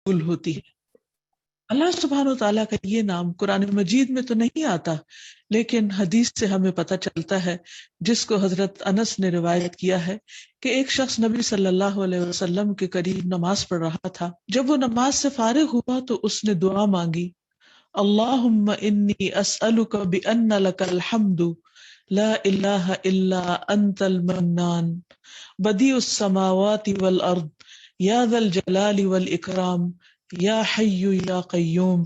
قبول ہوتی ہے۔ اللہ سبحانہ و تعالیٰ کا یہ نام قرآن مجید میں تو نہیں آتا، لیکن حدیث سے ہمیں پتہ چلتا ہے، جس کو حضرت انس نے روایت کیا ہے کہ ایک شخص نبی صلی اللہ علیہ وسلم کے قریب نماز پڑھ رہا تھا۔ جب وہ نماز سے فارغ ہوا تو اس نے دعا مانگی، اللہم انی اسألک بأن لک الحمد لا الہ الا انت المنان بدیع السماوات والارض یا ذا الجلال والاکرام یا حی یا قیوم،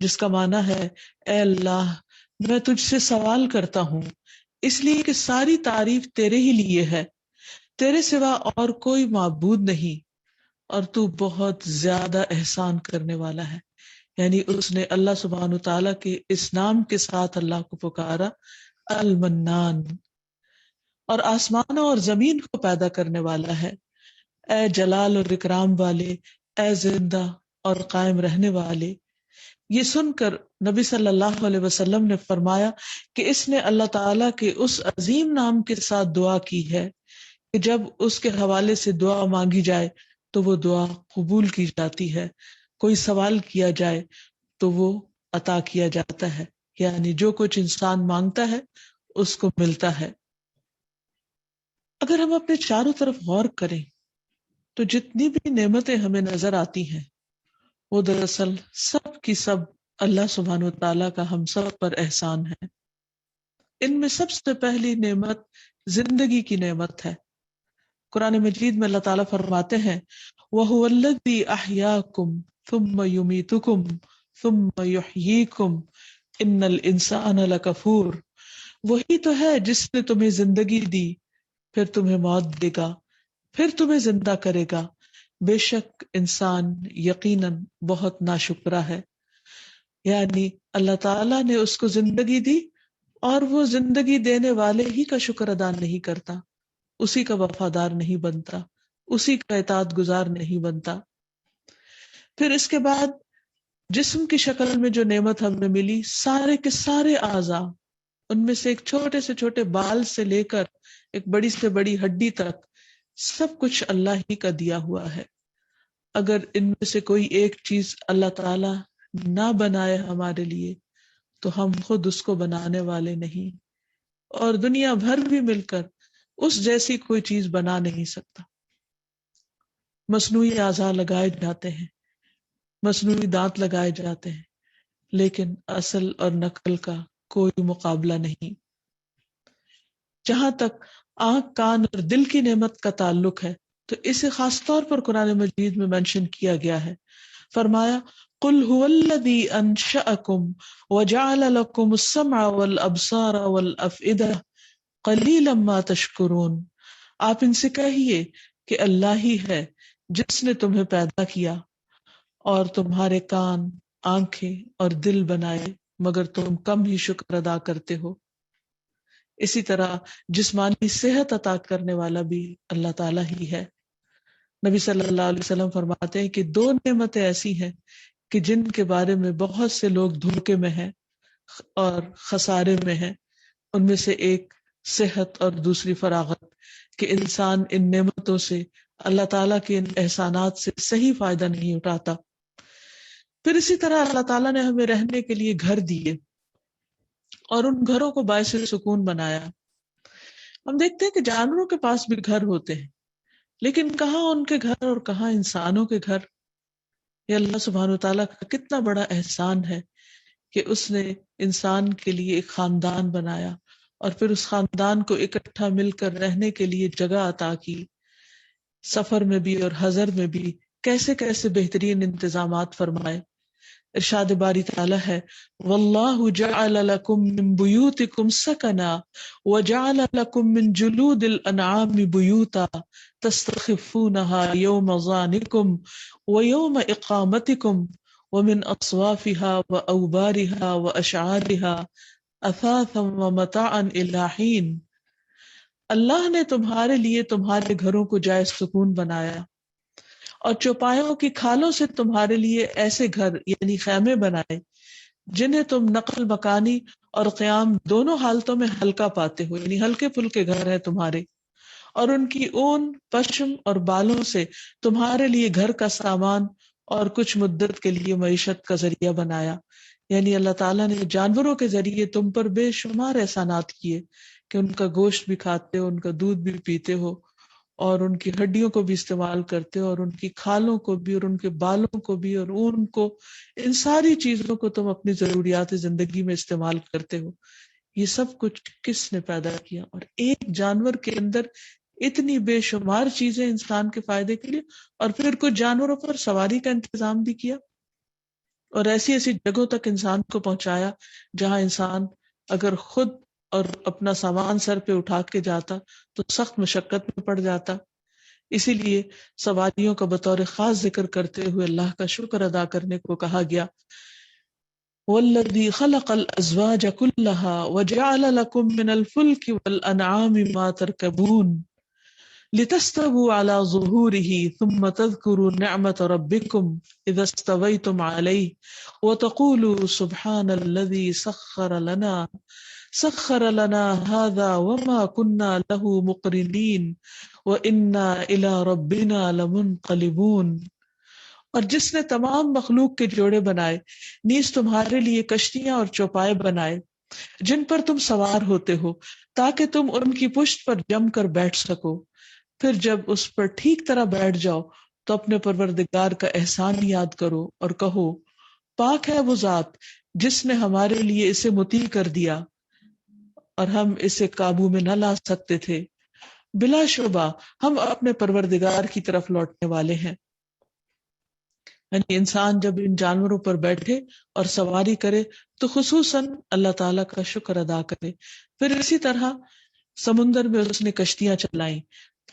جس کا معنی ہے اے اللہ میں تجھ سے سوال کرتا ہوں اس لیے کہ ساری تعریف تیرے ہی لیے ہے، تیرے سوا اور کوئی معبود نہیں، اور تو بہت زیادہ احسان کرنے والا ہے۔ یعنی اس نے اللہ سبحانہ تعالیٰ کے اس نام کے ساتھ اللہ کو پکارا، المنان، اور آسمانوں اور زمین کو پیدا کرنے والا ہے، اے جلال اور اکرام والے، اے زندہ اور قائم رہنے والے۔ یہ سن کر نبی صلی اللہ علیہ وسلم نے فرمایا کہ اس نے اللہ تعالیٰ کے اس عظیم نام کے ساتھ دعا کی ہے کہ جب اس کے حوالے سے دعا مانگی جائے تو وہ دعا قبول کی جاتی ہے، کوئی سوال کیا جائے تو وہ عطا کیا جاتا ہے، یعنی جو کچھ انسان مانگتا ہے اس کو ملتا ہے۔ اگر ہم اپنے چاروں طرف غور کریں تو جتنی بھی نعمتیں ہمیں نظر آتی ہیں وہ دراصل سب کی سب اللہ سبحانہ و تعالیٰ کا ہم سب پر احسان ہے۔ ان میں سب سے پہلی نعمت زندگی کی نعمت ہے۔ قرآن مجید میں اللہ تعالیٰ فرماتے ہیں وَهُوَ الَّذِي أَحْيَاكُمْ ثُمَّ يُمِيتُكُمْ ثُمَّ يُحْيِيكُمْ إِنَّ الْإِنسَانَ لَكَفُورٌ، وہی تو ہے جس نے تمہیں زندگی دی، پھر تمہیں موت دے گا، پھر تمہیں زندہ کرے گا، بے شک انسان یقیناً بہت ناشکرا ہے۔ یعنی اللہ تعالیٰ نے اس کو زندگی دی اور وہ زندگی دینے والے ہی کا شکر ادا نہیں کرتا، اسی کا وفادار نہیں بنتا، اسی کا اطاعت گزار نہیں بنتا۔ پھر اس کے بعد جسم کی شکل میں جو نعمت ہمیں ملی، سارے کے سارے اعضاء، ان میں سے ایک چھوٹے سے چھوٹے بال سے لے کر ایک بڑی سے بڑی ہڈی تک، سب کچھ اللہ ہی کا دیا ہوا ہے۔ اگر ان میں سے کوئی ایک چیز اللہ تعالی نہ بنائے ہمارے لیے تو ہم خود اس کو بنانے والے نہیں، اور دنیا بھر بھی مل کر اس جیسی کوئی چیز بنا نہیں سکتا۔ مصنوعی اعضاء لگائے جاتے ہیں، مصنوعی دانت لگائے جاتے ہیں، لیکن اصل اور نقل کا کوئی مقابلہ نہیں۔ جہاں تک آنکھ، کان اور دل کی نعمت کا تعلق ہے تو اسے خاص طور پر قرآن مجید میں منشن کیا گیا ہے۔ فرمایا قُلْ هُوَ الَّذِي أَنشَأَكُمْ وَجَعَلَ لَكُمُ السَّمْعَ وَالْأَبْصَارَ وَالْأَفْئِدَةَ قَلِيلًا مَا تَشْكُرُونَ، آپ ان سے کہیے کہ اللہ ہی ہے جس نے تمہیں پیدا کیا اور تمہارے کان، آنکھیں اور دل بنائے، مگر تم کم ہی شکر ادا کرتے ہو۔ اسی طرح جسمانی صحت عطا کرنے والا بھی اللہ تعالیٰ ہی ہے۔ نبی صلی اللہ علیہ وسلم فرماتے ہیں کہ دو نعمتیں ایسی ہیں کہ جن کے بارے میں بہت سے لوگ دھوکے میں ہیں اور خسارے میں ہیں، ان میں سے ایک صحت اور دوسری فراغت، کہ انسان ان نعمتوں سے، اللہ تعالیٰ کے ان احسانات سے صحیح فائدہ نہیں اٹھاتا۔ پھر اسی طرح اللہ تعالیٰ نے ہمیں رہنے کے لیے گھر دیے اور ان گھروں کو باعث سکون بنایا۔ ہم دیکھتے ہیں کہ جانوروں کے پاس بھی گھر ہوتے ہیں، لیکن کہاں ان کے گھر اور کہاں انسانوں کے گھر۔ یہ اللہ سبحانہ و تعالیٰ کا کتنا بڑا احسان ہے کہ اس نے انسان کے لیے ایک خاندان بنایا اور پھر اس خاندان کو اکٹھا مل کر رہنے کے لیے جگہ عطا کی، سفر میں بھی اور حضر میں بھی کیسے کیسے بہترین انتظامات فرمائے۔ ارشاد باری تعالیٰ ہے واللہ جعل لکم من بیوتکم سکنا وجعل لکم من جلود الانعام بیوتا تستخفونها یوم ظعنکم ویوم اقامتکم ومن اصوافها واوبارها واشعارها اثاثا ومتاعا الی حین۔ اللہ نے تمہارے لیے تمہارے گھروں کو جائے سکون بنایا اور چوپایوں کی کھالوں سے تمہارے لیے ایسے گھر یعنی خیمے بنائے جنہیں تم نقل مکانی اور قیام دونوں حالتوں میں ہلکا پاتے ہو، یعنی ہلکے پھلکے گھر ہیں تمہارے، اور ان کی اون، پشم اور بالوں سے تمہارے لیے گھر کا سامان اور کچھ مدت کے لیے معیشت کا ذریعہ بنایا. یعنی اللہ تعالیٰ نے جانوروں کے ذریعے تم پر بے شمار احسانات کیے کہ ان کا گوشت بھی کھاتے ہو، ان کا دودھ بھی پیتے ہو، اور ان کی ہڈیوں کو بھی استعمال کرتے ہو، اور ان کی کھالوں کو بھی، اور ان کے بالوں کو بھی، اور اون کو. ان ساری چیزوں کو تم اپنی ضروریات زندگی میں استعمال کرتے ہو. یہ سب کچھ کس نے پیدا کیا؟ اور ایک جانور کے اندر اتنی بے شمار چیزیں انسان کے فائدے کے لیے، اور پھر کچھ جانوروں پر سواری کا انتظام بھی کیا، اور ایسی ایسی جگہوں تک انسان کو پہنچایا جہاں انسان اگر خود اور اپنا سامان سر پہ اٹھا کے جاتا تو سخت مشقت میں پڑ جاتا. اسی لیے سواریوں کا بطور خاص ذکر کرتے ہوئے اللہ کا شکر ادا کرنے کو کہا گیا. وَالَّذِي خَلَقَ الْأَزْوَاجَ كُلَّهَا وَجَعَلَ لَكُم مِّنَ الْفُلْكِ وَالْأَنْعَامِ مَا تَرْكَبُونَ لِتَسْتَوُوا عَلَى ظُهُورِهِ ثُمَّ تَذْكُرُوا نِعْمَةَ رَبِّكُمْ إِذَا اسْتَوَيْتُمْ عَلَيْهِ وَتَقُولُوا سُبْحَانَ الَّذِي سَخَّرَ لَنَا هَذَا وَمَا كُنَّا لَهُ مُقْرِنِينَ وَإِنَّا إِلَىٰ رَبِّنَا لَمُنْقَلِبُونَ. اور جس نے تمام مخلوق کے جوڑے بنائے، نیز تمہارے لیے کشتیاں اور چوپائے بنائے جن پر تم سوار ہوتے ہو، تاکہ تم ان کی پشت پر جم کر بیٹھ سکو. پھر جب اس پر ٹھیک طرح بیٹھ جاؤ تو اپنے پروردگار کا احسان یاد کرو اور کہو، پاک ہے وہ ذات جس نے ہمارے لیے اسے مطیع کر دیا اور ہم اسے قابو میں نہ لا سکتے تھے. بلا شبہ ہم اپنے پروردگار کی طرف لوٹنے والے ہیں. یعنی انسان جب ان جانوروں پر بیٹھے اور سواری کرے تو خصوصاً اللہ تعالیٰ کا شکر ادا کرے. پھر اسی طرح سمندر میں اس نے کشتیاں چلائیں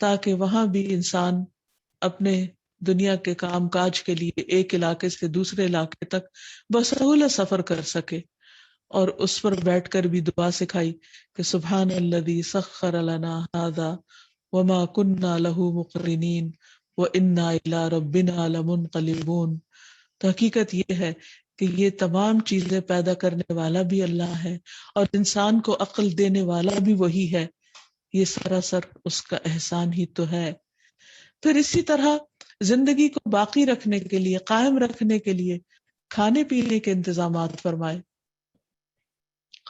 تاکہ وہاں بھی انسان اپنے دنیا کے کام کاج کے لیے ایک علاقے سے دوسرے علاقے تک بسہولت سفر کر سکے. اور اس پر بیٹھ کر بھی دعا سکھائی کہ سبحان الذی سخر لنا ھذا وما كنا له مقرنین وَإِنَّا إِلَىٰ رَبِّنَا لَمُنْقَلِبُونَ. تو حقیقت یہ ہے کہ یہ تمام چیزیں پیدا کرنے والا بھی اللہ ہے اور انسان کو عقل دینے والا بھی وہی ہے. یہ سراسر اس کا احسان ہی تو ہے. پھر اسی طرح زندگی کو باقی رکھنے کے لیے، قائم رکھنے کے لیے کھانے پینے کے انتظامات فرمائے،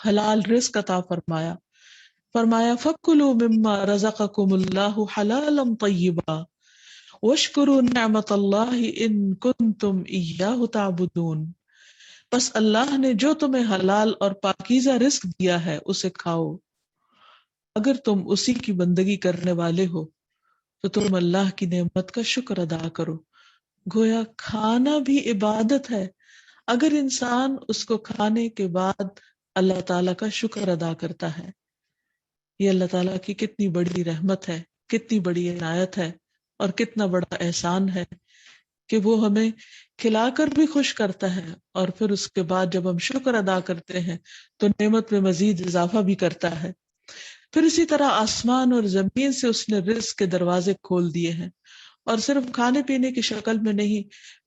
حلال رزق عطا فرمایا. فرمایا فَكُلُوا مِمَّا رَزَقَكُمُ اللَّهُ حَلَالًا طَيِّبًا وَاشْكُرُوا نِعْمَةَ اللَّهِ إِن كُنتُمْ إِيَّاهُ تَعْبُدُونَ. بس اللہ نے جو تمہیں حلال اور پاکیزہ رزق دیا ہے اسے کھاؤ، اگر تم اسی کی بندگی کرنے والے ہو تو تم اللہ کی نعمت کا شکر ادا کرو. گویا کھانا بھی عبادت ہے اگر انسان اس کو کھانے کے بعد اللہ تعالیٰ کا شکر ادا کرتا ہے. یہ اللہ تعالیٰ کی کتنی بڑی رحمت ہے، کتنی بڑی عنایت ہے اور کتنا بڑا احسان ہے کہ وہ ہمیں کھلا کر بھی خوش کرتا ہے، اور پھر اس کے بعد جب ہم شکر ادا کرتے ہیں تو نعمت میں مزید اضافہ بھی کرتا ہے. پھر اسی طرح آسمان اور زمین سے اس نے رزق کے دروازے کھول دیے ہیں، اور صرف کھانے پینے کی شکل میں نہیں،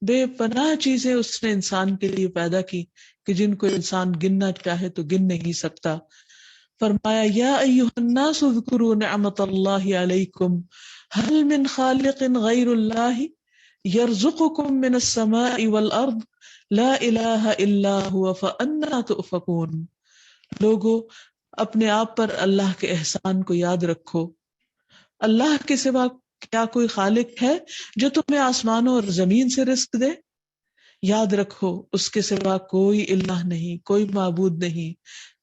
بے پناہ چیزیں اس نے انسان کے لیے پیدا کی کہ جن کو انسان گننا چاہے تو گن نہیں سکتا. فرمایا یا ایھا الناس اذکروا نعمت اللہ علیکم هل من خالق غیر اللہ یرزقکم من السماء والارض لا الہ الا هو فانا تؤفکون. لوگو اپنے آپ پر اللہ کے احسان کو یاد رکھو. اللہ کے سوا کیا کوئی خالق ہے جو تمہیں آسمانوں اور زمین سے رزق دے؟ یاد رکھو اس کے سوا کوئی الہ نہیں، کوئی معبود نہیں.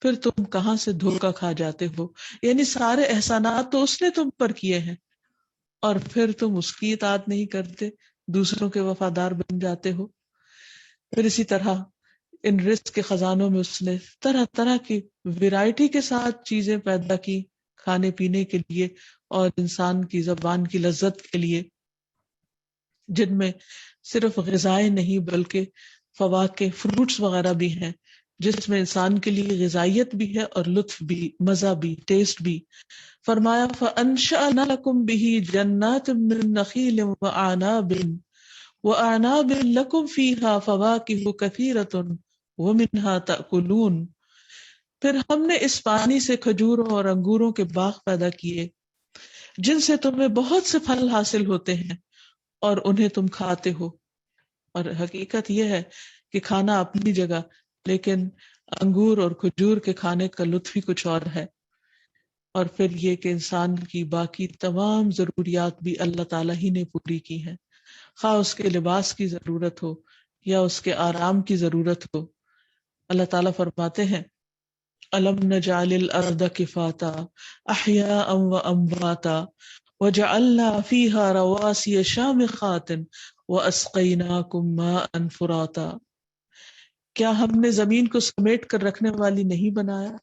پھر تم کہاں سے دھوکہ کھا جاتے ہو؟ یعنی سارے احسانات تو اس نے تم پر کیے ہیں اور پھر تم اس کی اطاعت نہیں کرتے، دوسروں کے وفادار بن جاتے ہو. پھر اسی طرح ان رزق کے خزانوں میں اس نے طرح طرح کی ویرائٹی کے ساتھ چیزیں پیدا کی کھانے پینے کے لیے اور انسان کی زبان کی لذت کے لیے، جن میں صرف غذائیں نہیں بلکہ فواکہ، فروٹس وغیرہ بھی ہیں، جس میں انسان کے لیے غذائیت بھی ہے اور لطف بھی، مزہ بھی، ٹیسٹ بھی. فرمایا فَأَنشَأْنَا لَكُمْ بِهِ جَنَّاتٍ مِّن نَخِيلٍ وَأَعْنَابٍ لَكُمْ فِيهَا فَوَاكِهُ كَثِيرَةٌ وَمِنْهَا تَأْكُلُونَ. پھر ہم نے اس پانی سے کھجوروں اور انگوروں کے باغ پیدا کیے جن سے تمہیں بہت سے پھل حاصل ہوتے ہیں اور انہیں تم کھاتے ہو. اور حقیقت یہ ہے کہ کھانا اپنی جگہ، لیکن انگور اور کھجور کے کھانے کا لطف ہی کچھ اور ہے۔ اور پھر یہ کہ انسان کی باقی تمام ضروریات بھی اللہ تعالیٰ ہی نے پوری کی ہیں، خواہ اس کے لباس کی ضرورت ہو یا اس کے آرام کی ضرورت ہو۔ اللہ تعالیٰ فرماتے ہیں أَلَمْ نَجْعَلِ الْأَرْضَ كِفَاتًا أَحْيَاءً وَأَمْوَاتًا وَجَعَلْنَا فِيهَا رَوَاسِيَ شَامِخَاتٍ وَأَسْقَيْنَاكُمْ مَاءً فُرَاتًا۔ کیا ہم نے زمین کو سمیٹ کر رکھنے والی نہیں بنایا،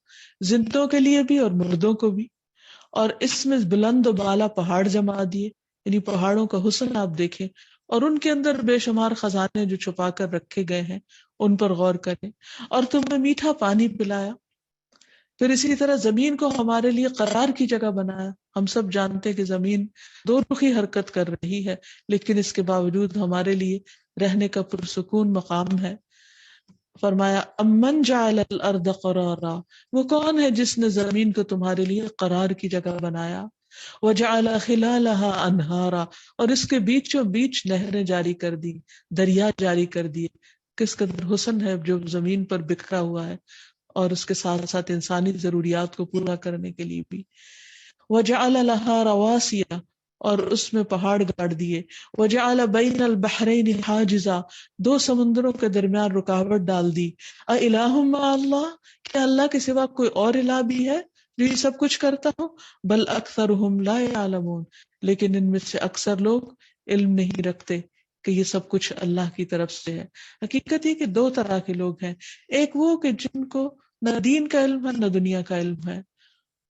زندوں کے لیے بھی اور مردوں کو بھی، اور اس میں بلند و بالا پہاڑ جما دیے، یعنی پہاڑوں کا حسن آپ دیکھیں، اور ان کے اندر بے شمار خزانے جو چھپا کر رکھے گئے ہیں ان پر غور کریں، اور تمہیں میٹھا پانی پلایا۔ پھر اسی طرح زمین کو ہمارے لیے قرار کی جگہ بنایا۔ ہم سب جانتے ہیں کہ زمین دو رخی حرکت کر رہی ہے، لیکن اس کے باوجود ہمارے لیے رہنے کا پرسکون مقام ہے۔ فرمایا امن جعل الارض قرارا، وہ کون ہے جس نے زمین کو تمہارے لیے قرار کی جگہ بنایا، وجعل خلالها انہارا، اور اس کے بیچوں بیچ نہریں جاری کر دی، دریا جاری کر دیے۔ کس قدر حسن ہے جو زمین پر بکھرا ہوا ہے، اور اس کے ساتھ ساتھ انسانی ضروریات کو پورا کرنے کے لیے بھی۔ وجعل لها رواسیا، اور اس میں پہاڑ گاڑ دیے۔ وجعل بین البحرین حاجزا، دو سمندروں کے درمیان رکاوٹ ڈال دی۔ اِلٰہٌ مع اللہ، کیا اللہ کے سوا کوئی اور الہ بھی ہے جو یہ سب کچھ کرتا ہو؟ بل اکثرہم لا یعلمون، لیکن ان میں سے اکثر لوگ علم نہیں رکھتے کہ یہ سب کچھ اللہ کی طرف سے ہے۔ حقیقت یہ کہ دو طرح کے لوگ ہیں، ایک وہ کہ جن کو نہ دین کا علم ہے نہ دنیا کا علم ہے،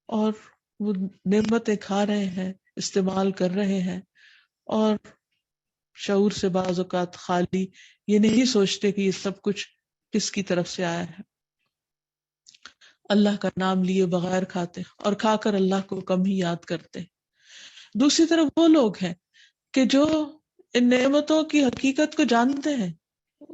اور وہ نعمتیں کھا رہے ہیں، استعمال کر رہے ہیں، اور شعور سے بعض اوقات خالی، یہ نہیں سوچتے کہ یہ سب کچھ کس کی طرف سے آیا ہے۔ اللہ کا نام لیے بغیر کھاتے، اور کھا کر اللہ کو کم ہی یاد کرتے۔ دوسری طرف وہ لوگ ہیں کہ جو ان نعمتوں کی حقیقت کو جانتے ہیں،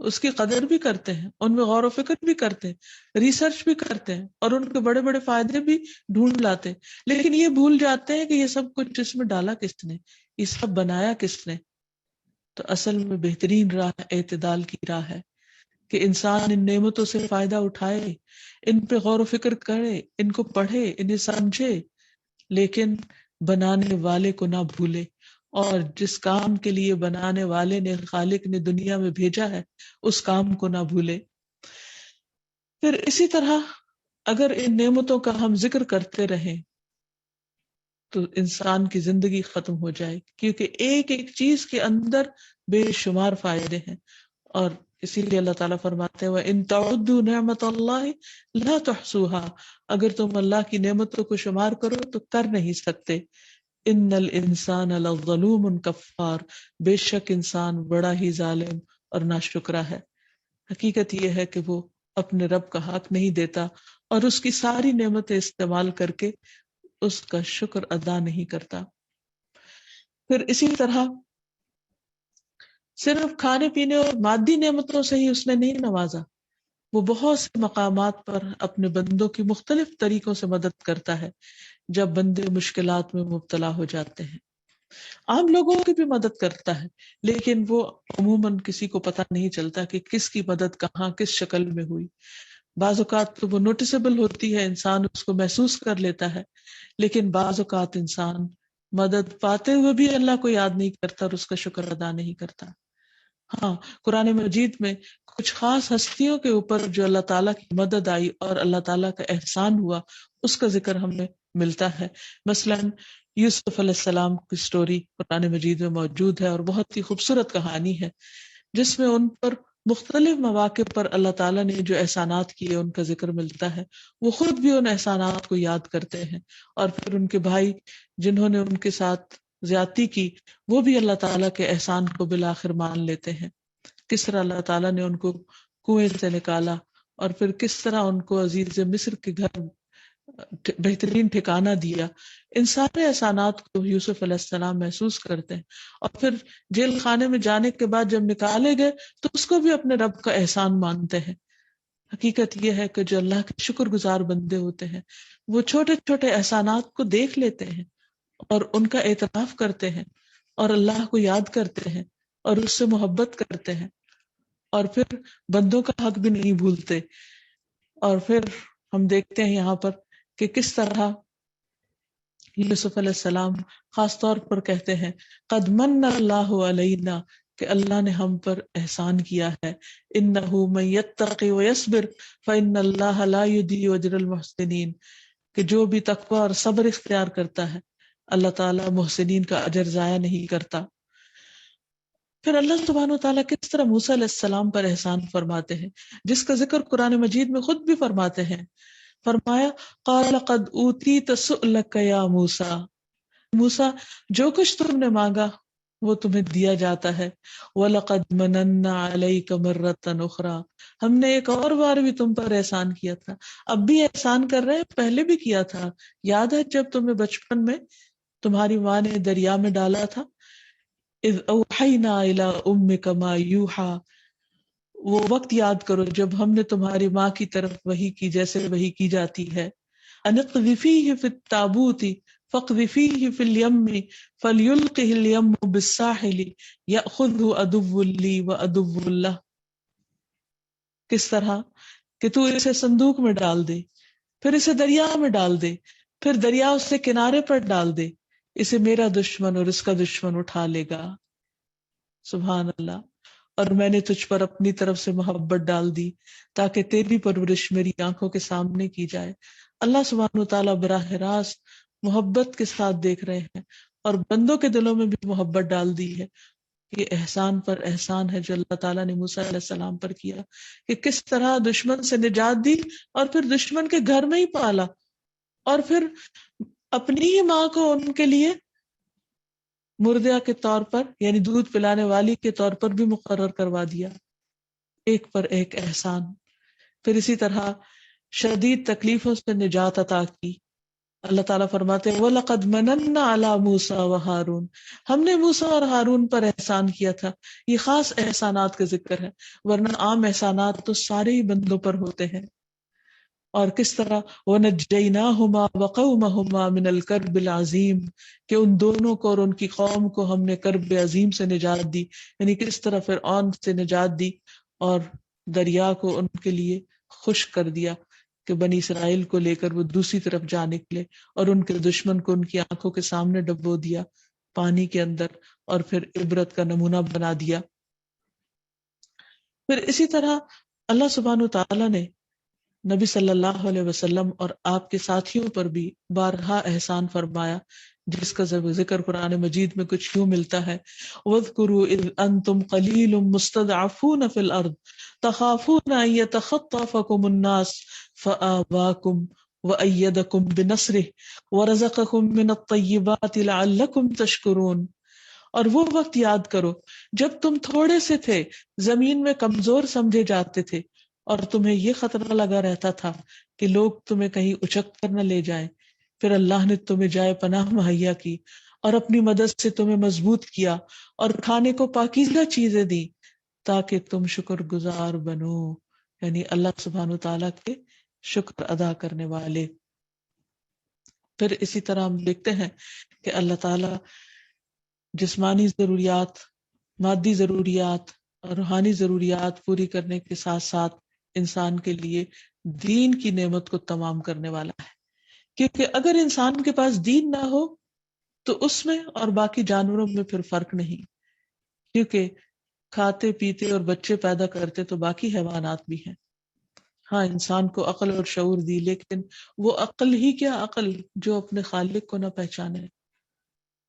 اس کی قدر بھی کرتے ہیں، ان میں غور و فکر بھی کرتے ہیں، ریسرچ بھی کرتے ہیں، اور ان کے بڑے بڑے فائدے بھی ڈھونڈ لاتے ہیں، لیکن یہ بھول جاتے ہیں کہ یہ سب کچھ جس میں ڈالا کس نے، یہ سب بنایا کس نے۔ تو اصل میں بہترین راہ اعتدال کی راہ ہے کہ انسان ان نعمتوں سے فائدہ اٹھائے، ان پہ غور و فکر کرے، ان کو پڑھے، انہیں سمجھے، لیکن بنانے والے کو نہ بھولے، اور جس کام کے لیے بنانے والے نے، خالق نے دنیا میں بھیجا ہے، اس کام کو نہ بھولے۔ پھر اسی طرح اگر ان نعمتوں کا ہم ذکر کرتے رہیں تو انسان کی زندگی ختم ہو جائے، کیونکہ ایک ایک چیز کے اندر بے شمار فائدے ہیں، اور اسی لیے اللہ تعالیٰ فرماتے ہیں وَإِن تَعُدُّوا نِعْمَةَ اللَّهِ لَا تُحْصُوهَا، اگر تم اللہ کی نعمتوں کو شمار کرو تو کر نہیں سکتے۔ ان الانسان لظلوم کفار، بے شک انسان بڑا ہی ظالم اور ناشکرا ہے۔ حقیقت یہ ہے کہ وہ اپنے رب کا حق نہیں دیتا، اور اس کی ساری نعمتیں استعمال کر کے اس کا شکر ادا نہیں کرتا۔ پھر اسی طرح صرف کھانے پینے اور مادی نعمتوں سے ہی اس نے نہیں نوازا، وہ بہت سے مقامات پر اپنے بندوں کی مختلف طریقوں سے مدد کرتا ہے جب بندے مشکلات میں مبتلا ہو جاتے ہیں۔ عام لوگوں کی بھی مدد کرتا ہے، لیکن وہ عموماً کسی کو پتہ نہیں چلتا کہ کس کی مدد کہاں کس شکل میں ہوئی۔ بعض اوقات تو وہ نوٹیسبل ہوتی ہے، انسان اس کو محسوس کر لیتا ہے، لیکن بعض اوقات انسان مدد پاتے ہوئے بھی اللہ کو یاد نہیں کرتا اور اس کا شکر ادا نہیں کرتا۔ ہاں، قرآن مجید میں کچھ خاص ہستیوں کے اوپر جو اللہ تعالیٰ کی مدد آئی اور اللہ تعالیٰ کا احسان ہوا، اس کا ذکر ہمیں ملتا ہے۔ مثلاً یوسف علیہ السلام کی سٹوری قرآن مجید میں موجود ہے، اور بہت ہی خوبصورت کہانی ہے جس میں ان پر مختلف مواقع پر اللہ تعالیٰ نے جو احسانات کیے ان کا ذکر ملتا ہے۔ وہ خود بھی ان احسانات کو یاد کرتے ہیں، اور پھر ان کے بھائی جنہوں نے ان کے ساتھ زیادتی کی، وہ بھی اللہ تعالیٰ کے احسان کو بالآخر مان لیتے ہیں۔ کس طرح اللہ تعالیٰ نے ان کو کنویں سے نکالا، اور پھر کس طرح ان کو عزیز مصر کے گھر بہترین ٹھکانہ دیا۔ ان سارے احسانات کو یوسف علیہ السلام محسوس کرتے ہیں، اور پھر جیل خانے میں جانے کے بعد جب نکالے گئے تو اس کو بھی اپنے رب کا احسان مانتے ہیں۔ حقیقت یہ ہے کہ جو اللہ کے شکر گزار بندے ہوتے ہیں وہ چھوٹے چھوٹے احسانات کو دیکھ لیتے ہیں اور ان کا اعتراف کرتے ہیں، اور اللہ کو یاد کرتے ہیں اور اس سے محبت کرتے ہیں، اور پھر بندوں کا حق بھی نہیں بھولتے. اور پھر ہم دیکھتے ہیں یہاں پر کہ کس طرح یوسف علیہ السلام خاص طور پر کہتے ہیں قد من اللہ علینا، کہ اللہ نے ہم پر احسان کیا ہے. انہ من یتقی ویصبر فان اللہ لا یضیع اجر المحسنین، کہ جو بھی تقوی اور صبر اختیار کرتا ہے اللہ تعالیٰ محسنین کا اجر ضائع نہیں کرتا. پھر اللہ سبحانہ و تعالیٰ کس طرح موسیٰ علیہ السلام پر احسان فرماتے ہیں، جس کا ذکر قرآن مجید میں خود بھی فرماتے ہیں. فرمایا قال قد اوتیت سؤلک یا موسیٰ، موسیٰ جو کچھ تم نے مانگا وہ تمہیں دیا جاتا ہے. وَلَقَدْ مَنَنَّا عَلَيْكَ مَرَّةً أُخْرَى، ہم نے ایک اور بار بھی تم پر احسان کیا تھا، اب بھی احسان کر رہے ہیں، پہلے بھی کیا تھا. یاد ہے جب تمہیں بچپن میں تمہاری ماں نے دریا میں ڈالا تھا، اذ اوحینا الی امک ما یوحا، وہ وقت یاد کرو جب ہم نے تمہاری ماں کی طرف وحی کی جیسے وحی کی جاتی ہے. ان اقذفیہ فی التابوت فاقذفیہ فی الیم فلیلقہ الیم بالساحل یأخذہ عدو لی وعدو لہ، کس طرح کہ تو اسے صندوق میں ڈال دے، پھر اسے دریا میں ڈال دے، پھر دریا اس سے کنارے پر ڈال دے، اسے میرا دشمن اور اس کا دشمن اٹھا لے گا. سبحان اللہ. اور میں نے تجھ پر اپنی طرف سے محبت ڈال دی تاکہ تیری پرورش میری آنکھوں کے سامنے کی جائے. اللہ سبحانہ وتعالیٰ براہ راست محبت کے ساتھ دیکھ رہے ہیں اور بندوں کے دلوں میں بھی محبت ڈال دی ہے. یہ احسان پر احسان ہے جو اللہ تعالیٰ نے موسیٰ علیہ السلام پر کیا، کہ کس طرح دشمن سے نجات دی اور پھر دشمن کے گھر میں ہی پالا، اور پھر اپنی ہی ماں کو ان کے لیے مردہ کے طور پر یعنی دودھ پلانے والی کے طور پر بھی مقرر کروا دیا. ایک پر ایک احسان. پھر اسی طرح شدید تکلیفوں سے نجات عطا کی. اللہ تعالیٰ فرماتے ہیں وَلَقَدْ مَنَنَّا عَلَى مُوسَى وَهَارُونَ، ہم نے موسیٰ اور ہارون پر احسان کیا تھا. یہ خاص احسانات کا ذکر ہے، ورنہ عام احسانات تو سارے ہی بندوں پر ہوتے ہیں. اور کس طرح وَنَجَّيْنَاهُمَا وَقَوْمَهُمَا مِنَ الْكَرْبِ الْعَظِيمِ، کہ ان دونوں کو اور ان کی قوم کو ہم نے کرب عظیم سے نجات دی. یعنی کس طرح فرعون سے نجات دی اور دریا کو ان کے لیے خشک کر دیا کہ بنی اسرائیل کو لے کر وہ دوسری طرف جا نکلے، اور ان کے دشمن کو ان کی آنکھوں کے سامنے ڈبو دیا پانی کے اندر، اور پھر عبرت کا نمونہ بنا دیا. پھر اسی طرح اللہ سبحانہ وتعالیٰ نے نبی صلی اللہ علیہ وسلم اور آپ کے ساتھیوں پر بھی بارہا احسان فرمایا، جس کا ذکر قرآن مجید میں کچھ یوں ملتا ہے وَاذْكُرُوا إِذْ أَنْتُمْ قَلِيلٌ مُسْتَضْعَفُونَ فِي الْأَرْضِ تَخَافُونَ أَنْ يَتَخَطَّفَكُمُ النَّاسُ فَآوَاكُمْ وَأَيَّدَكُمْ بِنَصْرِهِ وَرَزَقَكُمْ مِنَ الطَّيِّبَاتِ لَعَلَّكُمْ تَشْكُرُونَ. اور وہ وقت یاد کرو جب تم تھوڑے سے تھے، زمین میں کمزور سمجھے جاتے تھے، اور تمہیں یہ خطرہ لگا رہتا تھا کہ لوگ تمہیں کہیں اچک کر نہ لے جائیں. پھر اللہ نے تمہیں جائے پناہ مہیا کی اور اپنی مدد سے تمہیں مضبوط کیا اور کھانے کو پاکیزہ چیزیں دی تاکہ تم شکر گزار بنو، یعنی اللہ سبحانہ وتعالیٰ کے شکر ادا کرنے والے. پھر اسی طرح ہم دیکھتے ہیں کہ اللہ تعالیٰ جسمانی ضروریات، مادی ضروریات اور روحانی ضروریات پوری کرنے کے ساتھ ساتھ انسان کے لیے دین کی نعمت کو تمام کرنے والا ہے. کیونکہ اگر انسان کے پاس دین نہ ہو تو اس میں اور باقی جانوروں میں پھر فرق نہیں، کیونکہ کھاتے پیتے اور بچے پیدا کرتے تو باقی حیوانات بھی ہیں. ہاں انسان کو عقل اور شعور دی، لیکن وہ عقل ہی کیا عقل جو اپنے خالق کو نہ پہچانے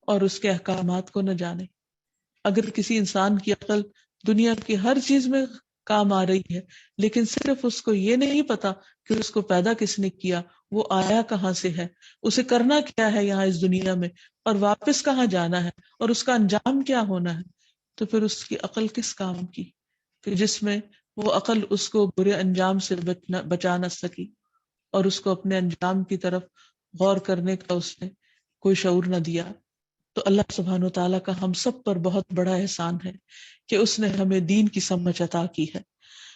اور اس کے احکامات کو نہ جانے. اگر کسی انسان کی عقل دنیا کی ہر چیز میں کام آ رہی ہے، لیکن صرف اس کو یہ نہیں پتا کہ اس کو پیدا کس نے کیا، وہ آیا کہاں سے ہے، اسے کرنا کیا ہے یہاں اس دنیا میں، اور واپس کہاں جانا ہے، اور اس کا انجام کیا ہونا ہے، تو پھر اس کی عقل کس کام کی کہ جس میں وہ عقل اس کو برے انجام سے بچا نہ سکی اور اس کو اپنے انجام کی طرف غور کرنے کا اس نے کوئی شعور نہ دیا. تو اللہ سبحانہ و تعالیٰ کا ہم سب پر بہت بڑا احسان ہے کہ اس نے ہمیں دین کی سمجھ عطا کی ہے.